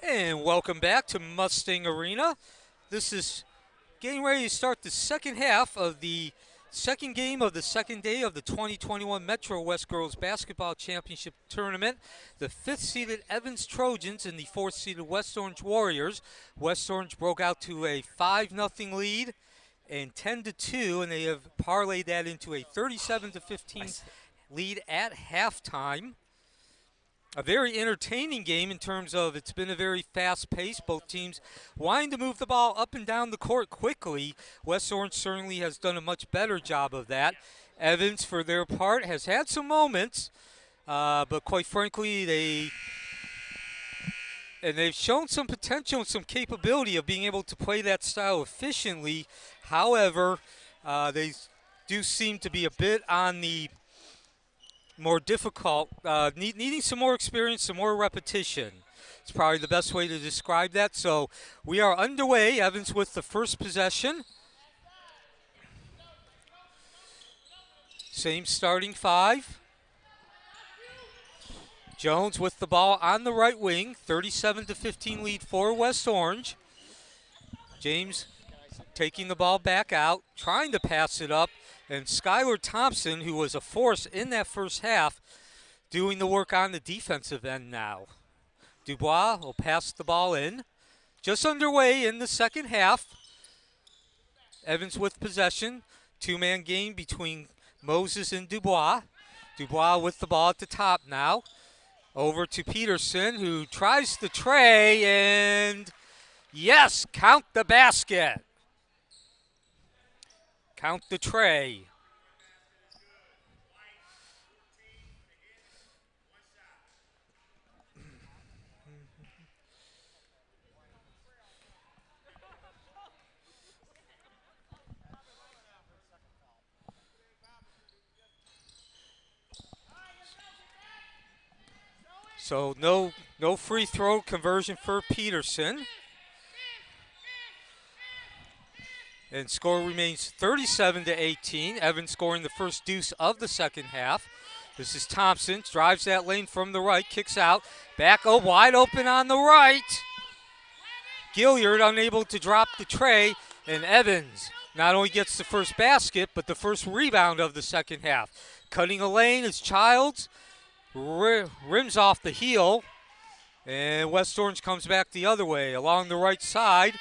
And welcome back to Mustang Arena. This is getting ready to start the second half of the second game of the second day of the 2021 Metro West Girls Basketball Championship Tournament. The 5th-seeded Evans Trojans and the 4th-seeded West Orange Warriors. West Orange broke out to a 5-0 lead and 10-2, and they have parlayed that into a 37-15 lead at halftime. A very entertaining game in terms of it's been a very fast pace. Both teams wanting to move the ball up and down the court quickly. West Orange certainly has done a much better job of that. Evans, for their part, has had some moments, but quite frankly, they've shown some potential and some capability of being able to play that style efficiently. However, they do seem to be a bit on the more difficult, needing some more experience, some more repetition. It's probably the best way to describe that. So we are underway. Evans with the first possession. Same starting five. Jones with the ball on the right wing. 37-15 lead for West Orange. James taking the ball back out, trying to pass it up. And Skylar Thompson, who was a force in that first half, doing the work on the defensive end now. Dubois will pass the ball in. Just underway in the second half. Evans with possession. Two-man game between Moses and Dubois. Dubois with the ball at the top now. Over to Peterson, who tries the tray, and yes, count the basket. Count the tray. So no free throw conversion for Peterson. And score remains 37-18. Evans scoring the first deuce of the second half. This is Thompson, drives that lane from the right, kicks out. Back wide open on the right. Gilliard unable to drop the tray, and Evans not only gets the first basket, but the first rebound of the second half. Cutting a lane is Childs, rims off the heel, and West Orange comes back the other way along the right side.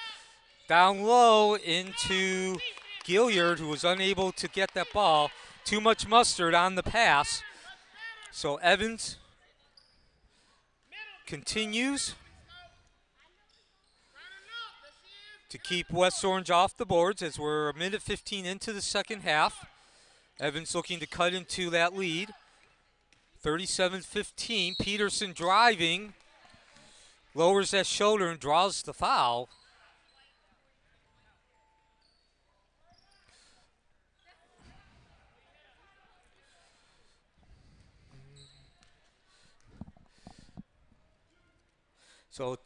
Down low into Gilliard, who was unable to get that ball. Too much mustard on the pass. So Evans continues to keep West Orange off the boards as we're 1:15 into the second half. Evans looking to cut into that lead. 37-15. Peterson driving, lowers that shoulder and draws the foul. So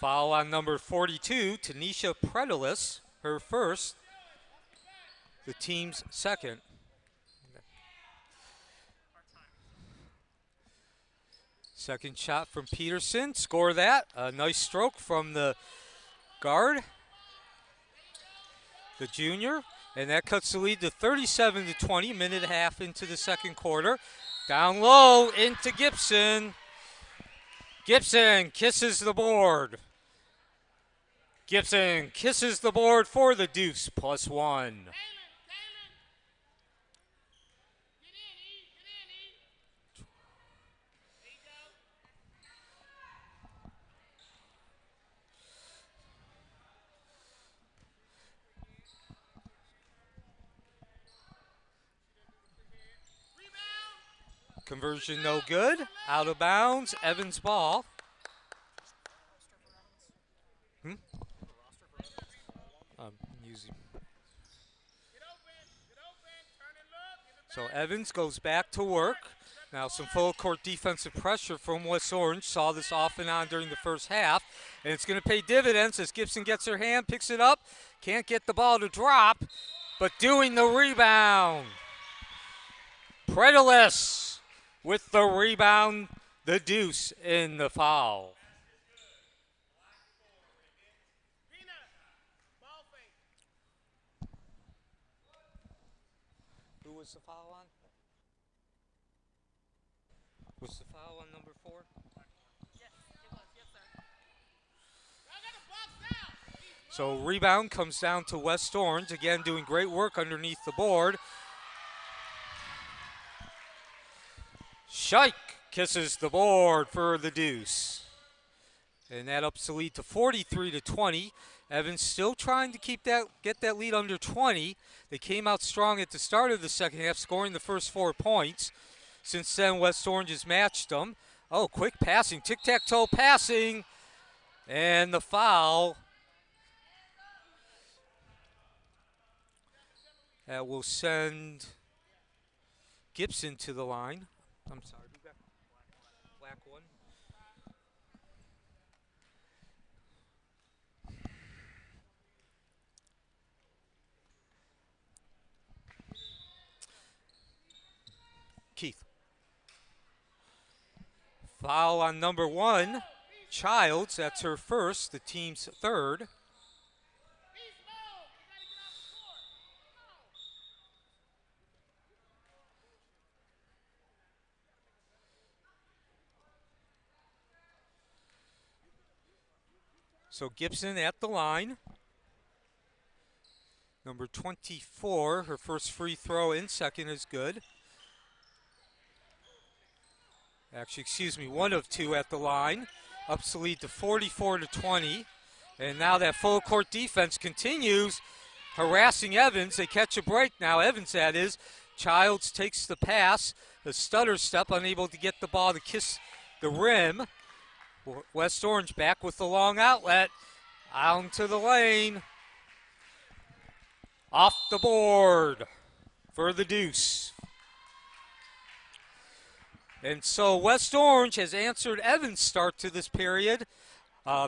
foul on number 42, Tanisha Predelis, her first, the team's second. Second shot from Peterson, score that. A nice stroke from the guard, the junior, and that cuts the lead to 37-20, minute and a half into the second quarter. Down low into Gibson. Gibson kisses the board. Gibson kisses the board for the deuce, +1. Conversion no good. Out of bounds. Evans ball. So Evans goes back to work. Now some full court defensive pressure from West Orange. Saw this off and on during the first half. And it's going to pay dividends as Gibson gets her hand, picks it up. Can't get the ball to drop, but doing the rebound. Predelis with the rebound, the deuce in the foul. Who was the foul on? Was the foul on number 4? Yes, it was. Yes, sir. So rebound comes down to West Orange. Again, doing great work underneath the board. Scheich kisses the board for the deuce. And that ups the lead to 43-20. Evans still trying to get that lead under 20. They came out strong at the start of the second half, scoring the first 4 points. Since then, West Orange has matched them. Oh, quick passing, tic-tac-toe passing. And the foul. That will send Gibson to the line. I'm sorry, who got black one? Keith. Foul on number 1, Childs. That's her first, the team's third. So Gibson at the line. Number 24, her first free throw in second is good. Actually, excuse me, 1 of 2 at the line. Ups the lead to 44-20. And now that full court defense continues, harassing Evans. They catch a break now, Evans that is. Childs takes the pass, the stutter step, unable to get the ball to kiss the rim. West Orange back with the long outlet, out into the lane. Off the board for the deuce. And so West Orange has answered Evans' start to this period.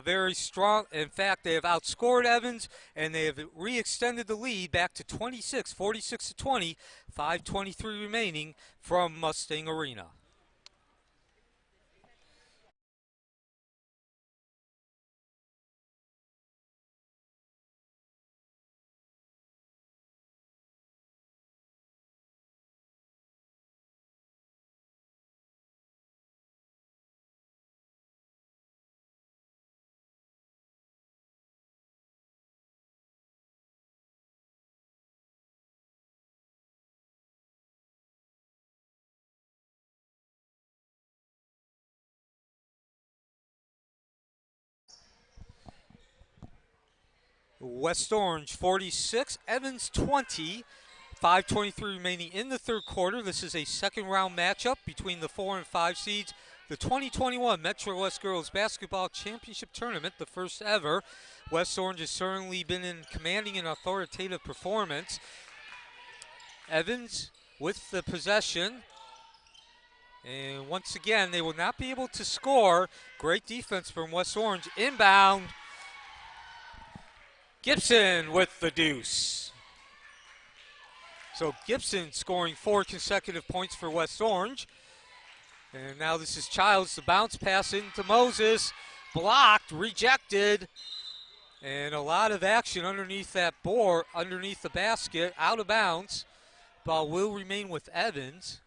Very strong. In fact, they have outscored Evans, and they have re-extended the lead back to 26, 46-20, 5:23 remaining from Mustang Arena. West Orange 46, Evans 20, 5:23 remaining in the third quarter. This is a second round matchup between the 4 and 5 seeds. The 2021 Metro West Girls Basketball Championship Tournament, the first ever. West Orange has certainly been in commanding and authoritative performance. Evans with the possession. And once again, they will not be able to score. Great defense from West Orange. Inbound. Gibson with the deuce. So Gibson scoring 4 consecutive points for West Orange. And now this is Childs, the bounce pass into Moses. Blocked, rejected. And a lot of action underneath that board, underneath the basket, out of bounds. Ball will remain with Evans.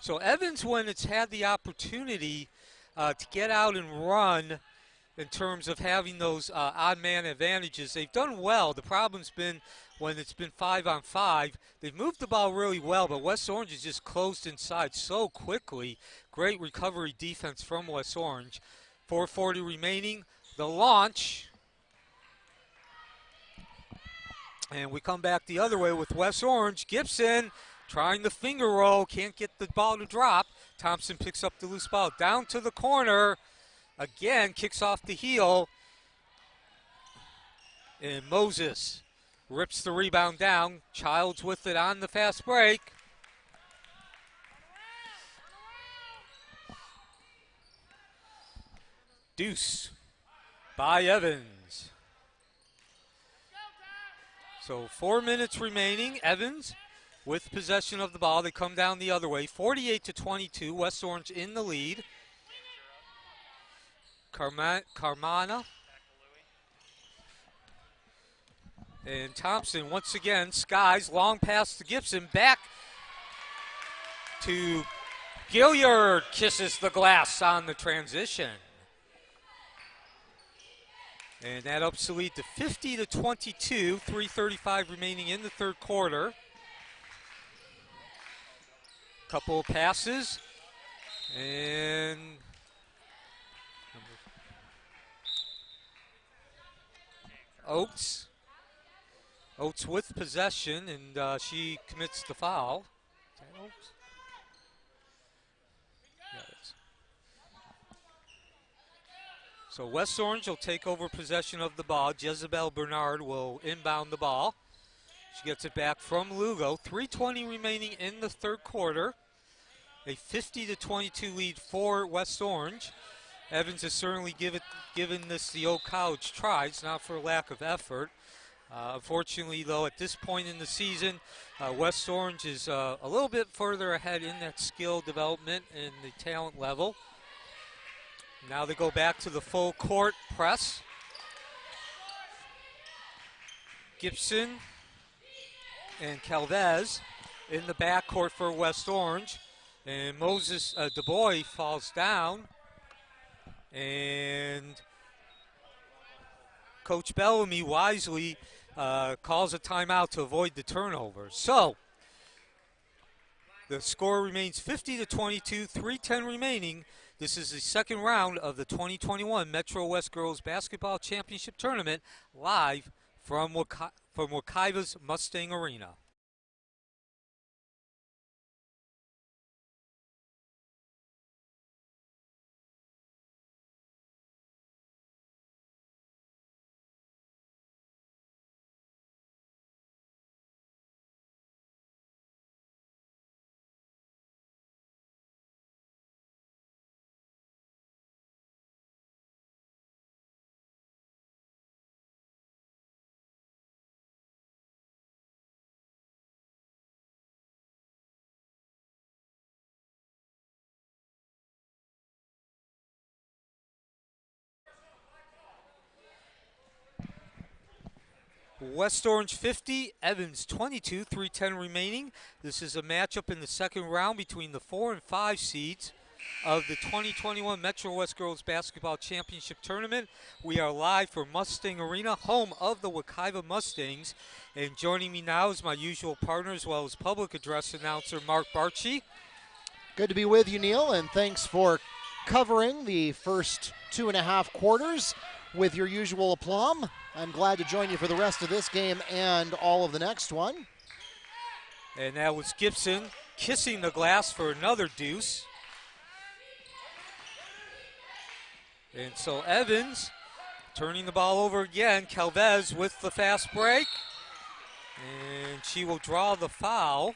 So Evans, when it's had the opportunity to get out and run, in terms of having those odd man advantages, they've done well. The problem's been when it's been 5-on-5. They've moved the ball really well, but West Orange has just closed inside so quickly. Great recovery defense from West Orange. 4:40 remaining. The launch. And we come back the other way with West Orange. Gibson trying the finger roll. Can't get the ball to drop. Thompson picks up the loose ball. Down to the corner. Again, kicks off the heel. And Moses rips the rebound down. Childs with it on the fast break. deuce by Evans. So 4 minutes remaining. Evans with possession of the ball. They come down the other way. 48-22. West Orange in the lead. Carmana. And Thompson once again skies. Long pass to Gibson. Back to Gilliard. Kisses the glass on the transition. And that ups the lead to 50-22, 3:35 remaining in the third quarter. Couple of passes, and Oates with possession, and she commits the foul. Is that Oates? Yeah, it is. So West Orange will take over possession of the ball. Jezebel Bernard will inbound the ball. She gets it back from Lugo. 3:20 remaining in the third quarter. A 50-22 lead for West Orange. Evans has certainly given this the old college try. It's not for lack of effort. Unfortunately, though, at this point in the season, West Orange is a little bit further ahead in that skill development and the talent level. Now they go back to the full court press. Gibson and Calvez in the backcourt for West Orange. And Moses DuBois falls down. And Coach Bellamy wisely calls a timeout to avoid the turnover. So the score remains 50-22, 3:10 remaining. This is the second round of the 2021 Metro West Girls Basketball Championship Tournament, live from Wekiva's Mustang Arena. West Orange 50, Evans 22, 3:10 remaining. This is a matchup in the second round between the 4 and 5 seeds of the 2021 Metro West Girls Basketball Championship Tournament. We are live from Mustang Arena, home of the Wekiva Mustangs. And joining me now is my usual partner as well as public address announcer Mark Barchi. Good to be with you, Neil, and thanks for covering the first 2.5 quarters with your usual aplomb. I'm glad to join you for the rest of this game and all of the next one. And that was Gibson kissing the glass for another deuce. And so Evans turning the ball over again. Calvez with the fast break. And she will draw the foul.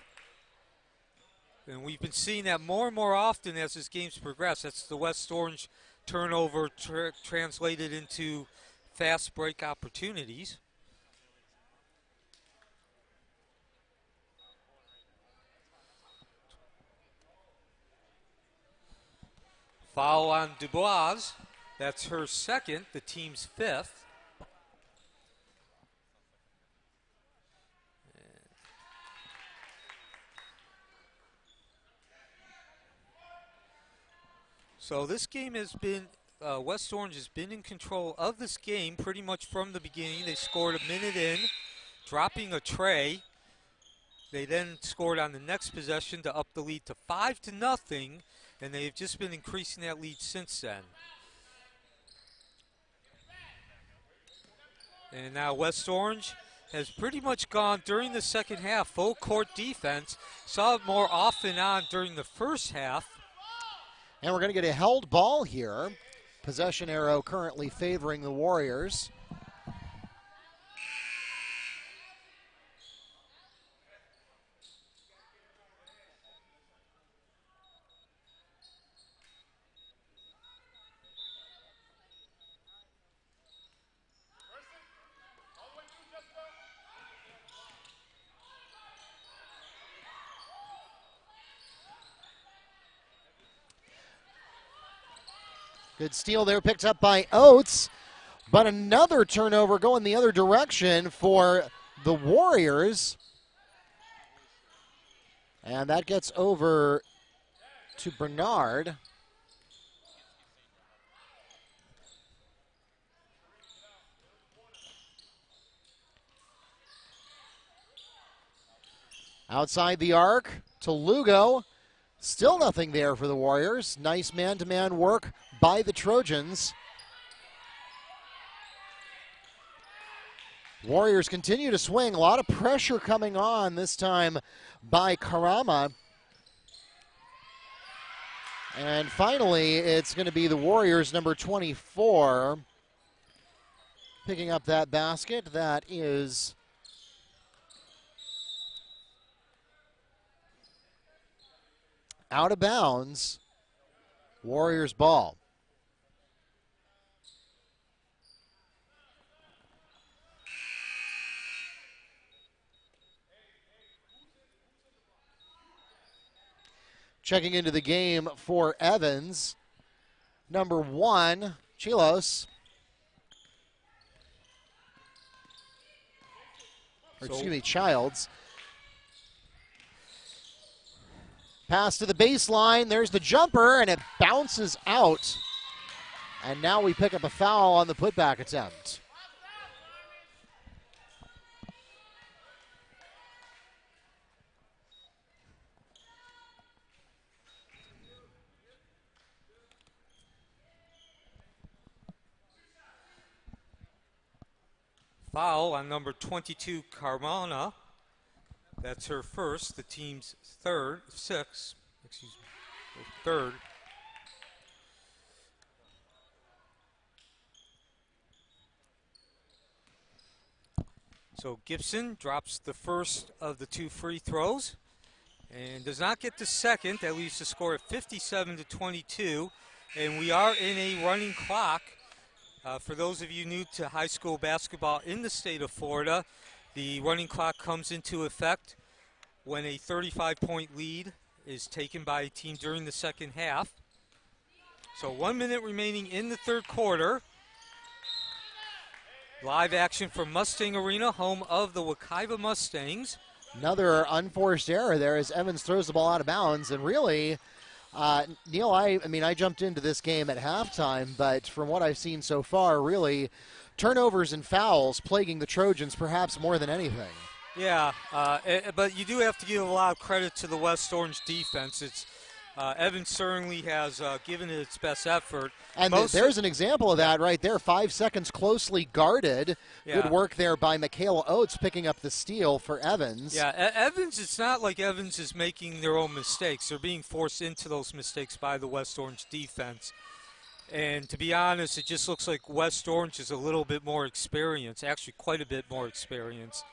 And we've been seeing that more and more often as this game's progressed. That's the West Orange turnover translated into fast break opportunities. Foul on DuBois. That's her second, the team's fifth. So this game has been, West Orange has been in control of this game pretty much from the beginning. They scored a minute in, dropping a tray. They then scored on the next possession to up the lead to 5-0, and they've just been increasing that lead since then. And now West Orange has pretty much gone during the second half, full court defense. Saw it more often on during the first half. And we're going to get a held ball here. Possession arrow currently favoring the Warriors. Good steal there, picked up by Oates. But another turnover going the other direction for the Warriors. And that gets over to Bernard. Outside the arc to Lugo. Still nothing there for the Warriors. Nice man-to-man work by the Trojans. Warriors continue to swing. A lot of pressure coming on this time by Karama. And finally, it's going to be the Warriors, number 24, picking up that basket. That is out of bounds. Warriors ball. Checking into the game for Evans, number 1, Chilos. Childs. Pass to the baseline. There's the jumper, and it bounces out. And now we pick up a foul on the putback attempt. Foul on number 22, Carmona. That's her first, the team's third. So Gibson drops the first of the 2 free throws and does not get the second. That leaves the score at 57-22, and we are in a running clock. For those of you new to high school basketball in the state of Florida, the running clock comes into effect when a 35-point lead is taken by a team during the second half. So 1 minute remaining in the third quarter. Live action from Mustang Arena, home of the Wekiva Mustangs. Another unforced error there as Evans throws the ball out of bounds. And really, Neil, I mean, I jumped into this game at halftime, but from what I've seen so far, really, turnovers and fouls plaguing the Trojans perhaps more than anything. Yeah, but you do have to give a lot of credit to the West Orange defense. Evans certainly has given it its best effort. And there's an example of that right there. 5 seconds closely guarded. Yeah. Good work there by Michaela Oates picking up the steal for Evans. Yeah, Evans, it's not like Evans is making their own mistakes. They're being forced into those mistakes by the West Orange defense. And to be honest, it just looks like West Orange is a little bit more experienced, actually quite a bit more experienced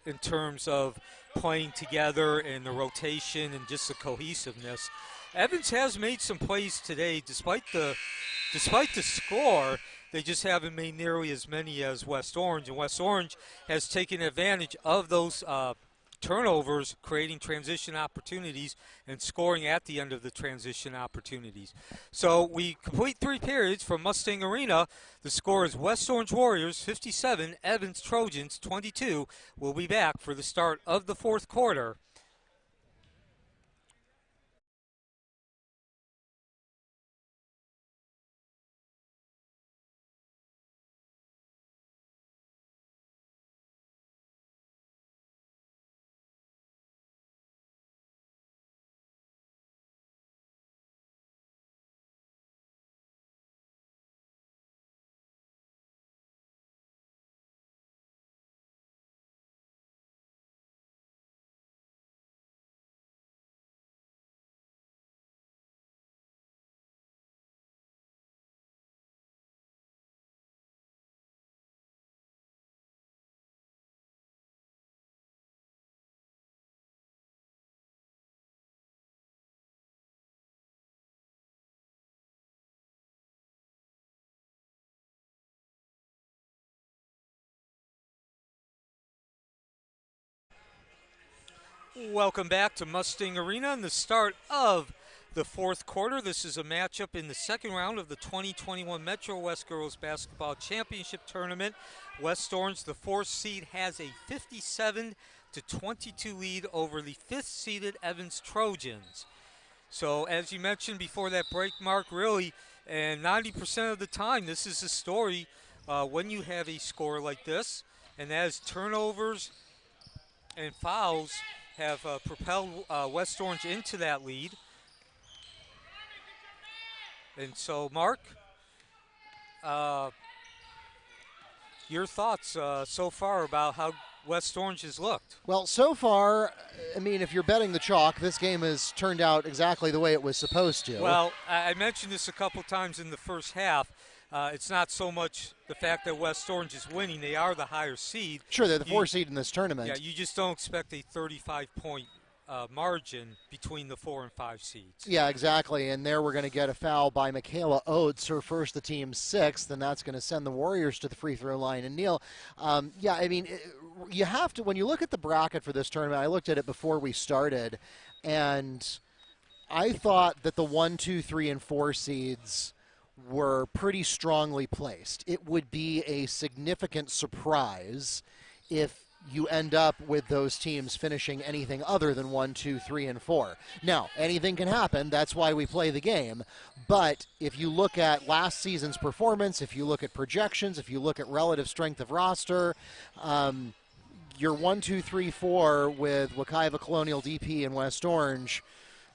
in terms of playing together and the rotation and just the cohesiveness. Evans has made some plays today, despite the score. They just haven't made nearly as many as West Orange, and West Orange has taken advantage of those turnovers, creating transition opportunities and scoring at the end of the transition opportunities. So we complete 3 periods from Mustang Arena. The score is West Orange Warriors 57, Evans Trojans 22. We'll be back for the start of the fourth quarter. Welcome back to Mustang Arena and the start of the fourth quarter. This is a matchup in the second round of the 2021 Metro West Girls Basketball Championship Tournament. West Orange, the fourth seed, has a 57-22 lead over the fifth-seeded Evans Trojans. So as you mentioned before that break, Mark, really, and 90% of the time, this is a story when you have a score like this, and as turnovers and fouls have propelled West Orange into that lead. And so, Mark, your thoughts so far about how West Orange has looked? Well, so far, I mean, if you're betting the chalk, this game has turned out exactly the way it was supposed to. Well, I mentioned this a couple times in the first half. It's not so much the fact that West Orange is winning. They are the higher seed. Sure, they're the 4 seed in this tournament. Yeah, you just don't expect a 35-point margin between the 4 and 5 seeds. Yeah, exactly. And there we're going to get a foul by Michaela Oates, her first the team's sixth, and that's going to send the Warriors to the free throw line. And Neil, yeah, I mean, you have to, when you look at the bracket for this tournament, I looked at it before we started, and I thought that the 1, 2, 3, and 4 seeds were pretty strongly placed. It would be a significant surprise if you end up with those teams finishing anything other than 1, 2, 3, and 4. Now, anything can happen. That's why we play the game. But if you look at last season's performance, if you look at projections, if you look at relative strength of roster, your 1, 2, 3, 4 with Wekiva, Colonial, DP, and West Orange,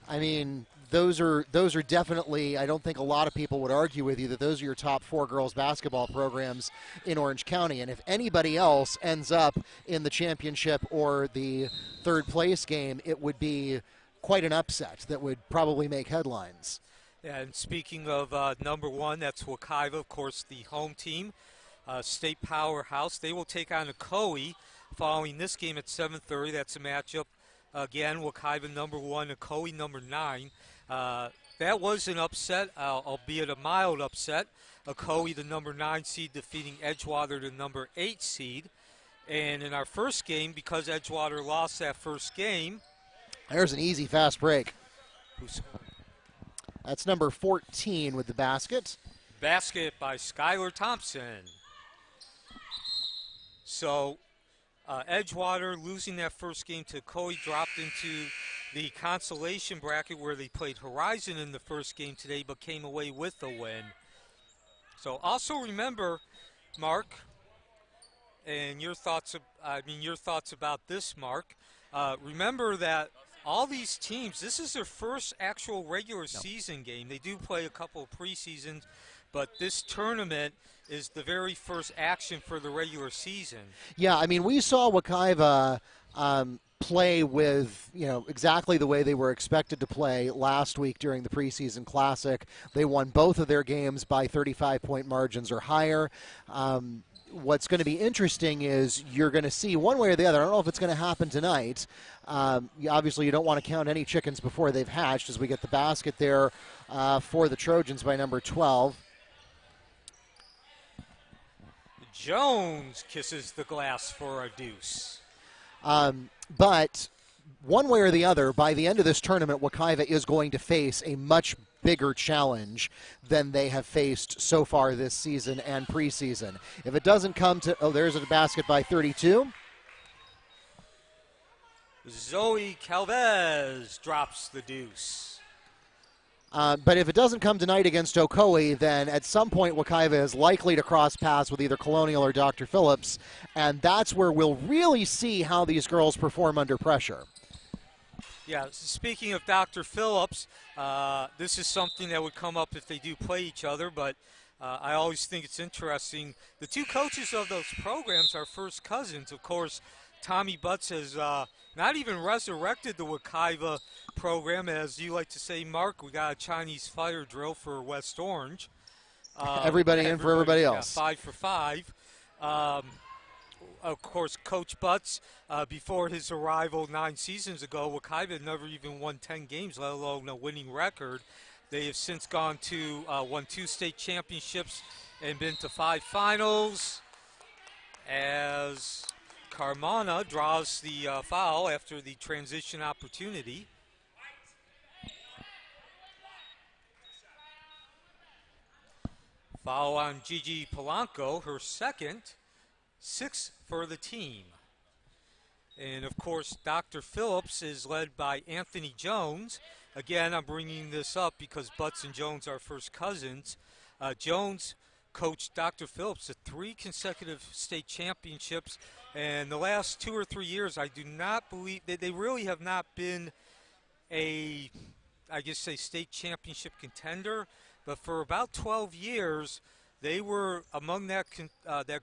I mean, those are definitely, I don't think a lot of people would argue with you that those are your top 4 girls basketball programs in Orange County. And if anybody else ends up in the championship or the third place game, it would be quite an upset that would probably make headlines. Yeah, and speaking of number 1, that's Wekiva, of course, the home team, state powerhouse. They will take on Ocoee following this game at 7:30. That's a matchup. Again, Wekiva number 1, Ocoee number 9. That was an upset, albeit a mild upset. Ocoee, the number 9 seed, defeating Edgewater, the number 8 seed. And in our first game, because Edgewater lost that first game. There's an easy fast break. Who's That's number 14 with the basket. Basket by Skylar Thompson. So Edgewater losing that first game to Ocoee dropped into the consolation bracket where they played Horizon in the first game today but came away with a win. So also remember, Mark, and your thoughts about this, Mark, remember that all these teams, this is their first actual regular season game. They do play a couple of preseasons, but this tournament is the very first action for the regular season. Yeah, I mean, we saw Wekiva play with, exactly the way they were expected to play last week during the preseason classic. They won both of their games by 35-point margins or higher. What's going to be interesting is you're going to see one way or the other. I don't know if it's going to happen tonight. Obviously, you don't want to count any chickens before they've hatched as we get the basket there for the Trojans by number 12. Jones kisses the glass for a deuce. But one way or the other, by the end of this tournament, Wekiva is going to face a much bigger challenge than they have faced so far this season and preseason. If it doesn't come to, there's a basket by 32. Zoe Calvez drops the deuce. But if it doesn't come tonight against Ocoee, then at some point Wekiva is likely to cross paths with either Colonial or Dr. Phillips, and that's where we'll really see how these girls perform under pressure. Yeah, speaking of Dr. Phillips, this is something that would come up if they do play each other, but I always think it's interesting. The two coaches of those programs are first cousins. Of course, Tommy Butts has not even resurrected the Wekiva program. As you like to say, Mark, we got a Chinese fire drill for West Orange. Everybody in for everybody else. 5 for 5. Of course, Coach Butts, before his arrival 9 seasons ago, Wekiva had never even won 10 games, let alone a winning record. They have since gone to won 2 state championships and been to 5 finals. As Carmona draws the foul after the transition opportunity. Foul on Gigi Polanco, her second, 6 for the team. And of course, Dr. Phillips is led by Anthony Jones. Again, I'm bringing this up because Butts and Jones are first cousins. Jones coached Dr. Phillips to 3 consecutive state championships. And the last 2 or 3 years, I do not believe that they really have not been a state championship contender. But for about 12 years, they were among that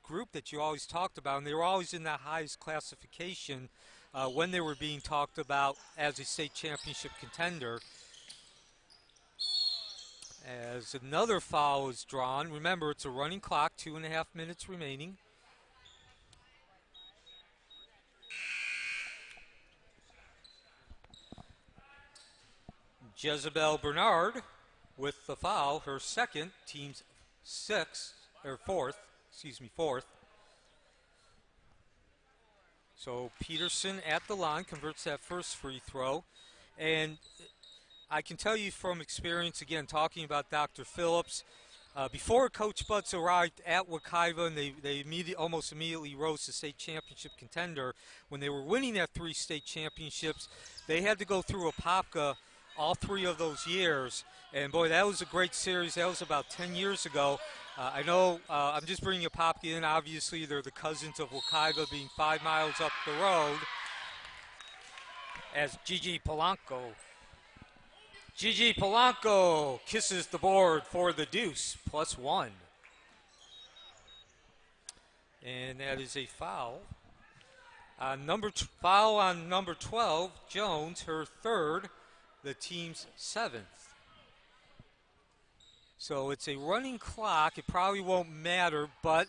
group that you always talked about, and they were always in that highest classification when they were being talked about as a state championship contender. As another foul is drawn, remember it's a running clock, 2.5 minutes remaining. Jezebel Bernard with the foul, her second, team's fourth. So Peterson at the line converts that first free throw. And I can tell you from experience, again, talking about Dr. Phillips, before Coach Butts arrived at Wekiva, and they almost immediately rose to state championship contender, when they were winning that 3 state championships, they had to go through Apopka all 3 of those years. And boy, that was a great series. That was about 10 years ago. I know I'm just bringing Apopka in. Obviously, they're the cousins of Wekiva, being 5 miles up the road. As Gigi Polanco kisses the board for the deuce, +1. And that is a foul. Foul on number 12, Jones, her third, the team's 7th. So it's a running clock. It probably won't matter, but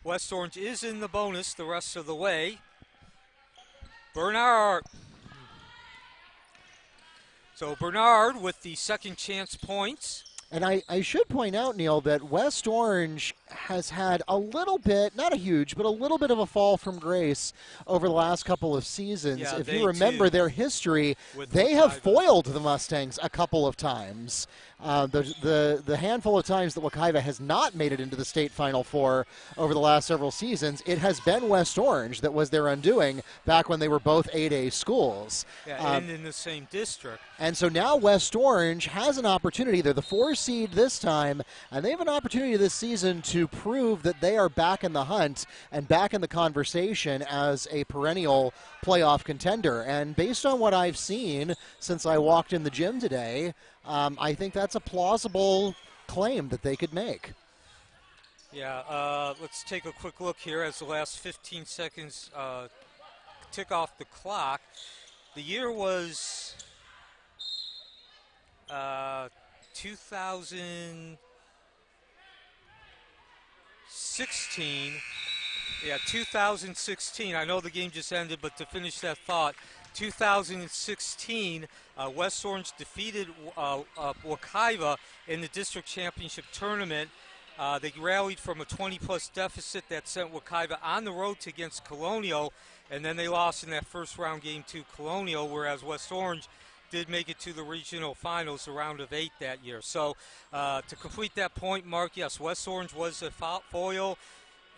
West Orange is in the bonus the rest of the way. Bernard. So Bernard with the second chance points. And I should point out, Neil, that West Orange has had a little bit, not a huge, but a little bit of a fall from grace over the last couple of seasons. Yeah, if you remember their history, they have foiled the Mustangs a couple of times. The handful of times that Wekiva has not made it into the state Final Four over the last several seasons, it has been West Orange that was their undoing back when they were both 8A schools. Yeah, and in the same district. And so now West Orange has an opportunity. They're the 4 seed this time, and they have an opportunity this season to prove that they are back in the hunt and back in the conversation as a perennial playoff contender. And based on what I've seen since I walked in the gym today, I think that's a plausible claim that they could make. Yeah, let's take a quick look here as the last 15 seconds tick off the clock. The year was 2016. Yeah, 2016. I know the game just ended, but to finish that thought, 2016, West Orange defeated Wekiva in the district championship tournament. They rallied from a 20-plus deficit that sent Wekiva on the road against Colonial, and then they lost in that first round game to Colonial, whereas West Orange did make it to the regional finals, the round of 8 that year. So to complete that point, Mark, yes, West Orange was a foil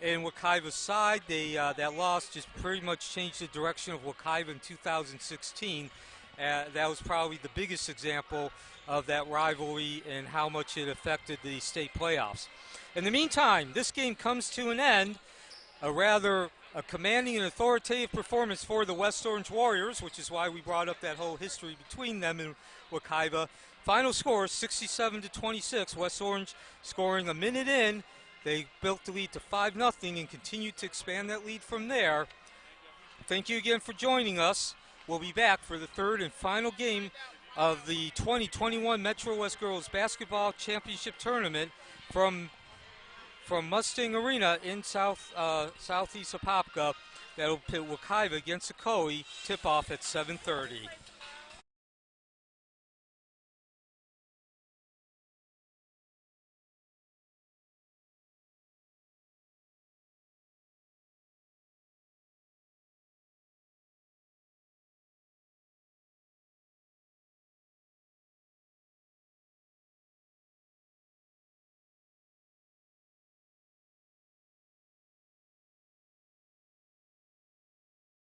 in Wekiva's side. That loss just pretty much changed the direction of Wekiva in 2016. That was probably the biggest example of that rivalry and how much it affected the state playoffs. In the meantime, this game comes to an end. A commanding and authoritative performance for the West Orange Warriors, which is why we brought up that whole history between them and Wekiva. Final score, 67-26. West Orange scoring a minute in. They built the lead to 5-0 and continued to expand that lead from there. Thank you again for joining us. We'll be back for the third and final game of the 2021 Metro West Girls Basketball Championship Tournament from Mustang Arena in southeast Apopka. That'll pit Wekiva against Ocoee. Tip-off at 7:30.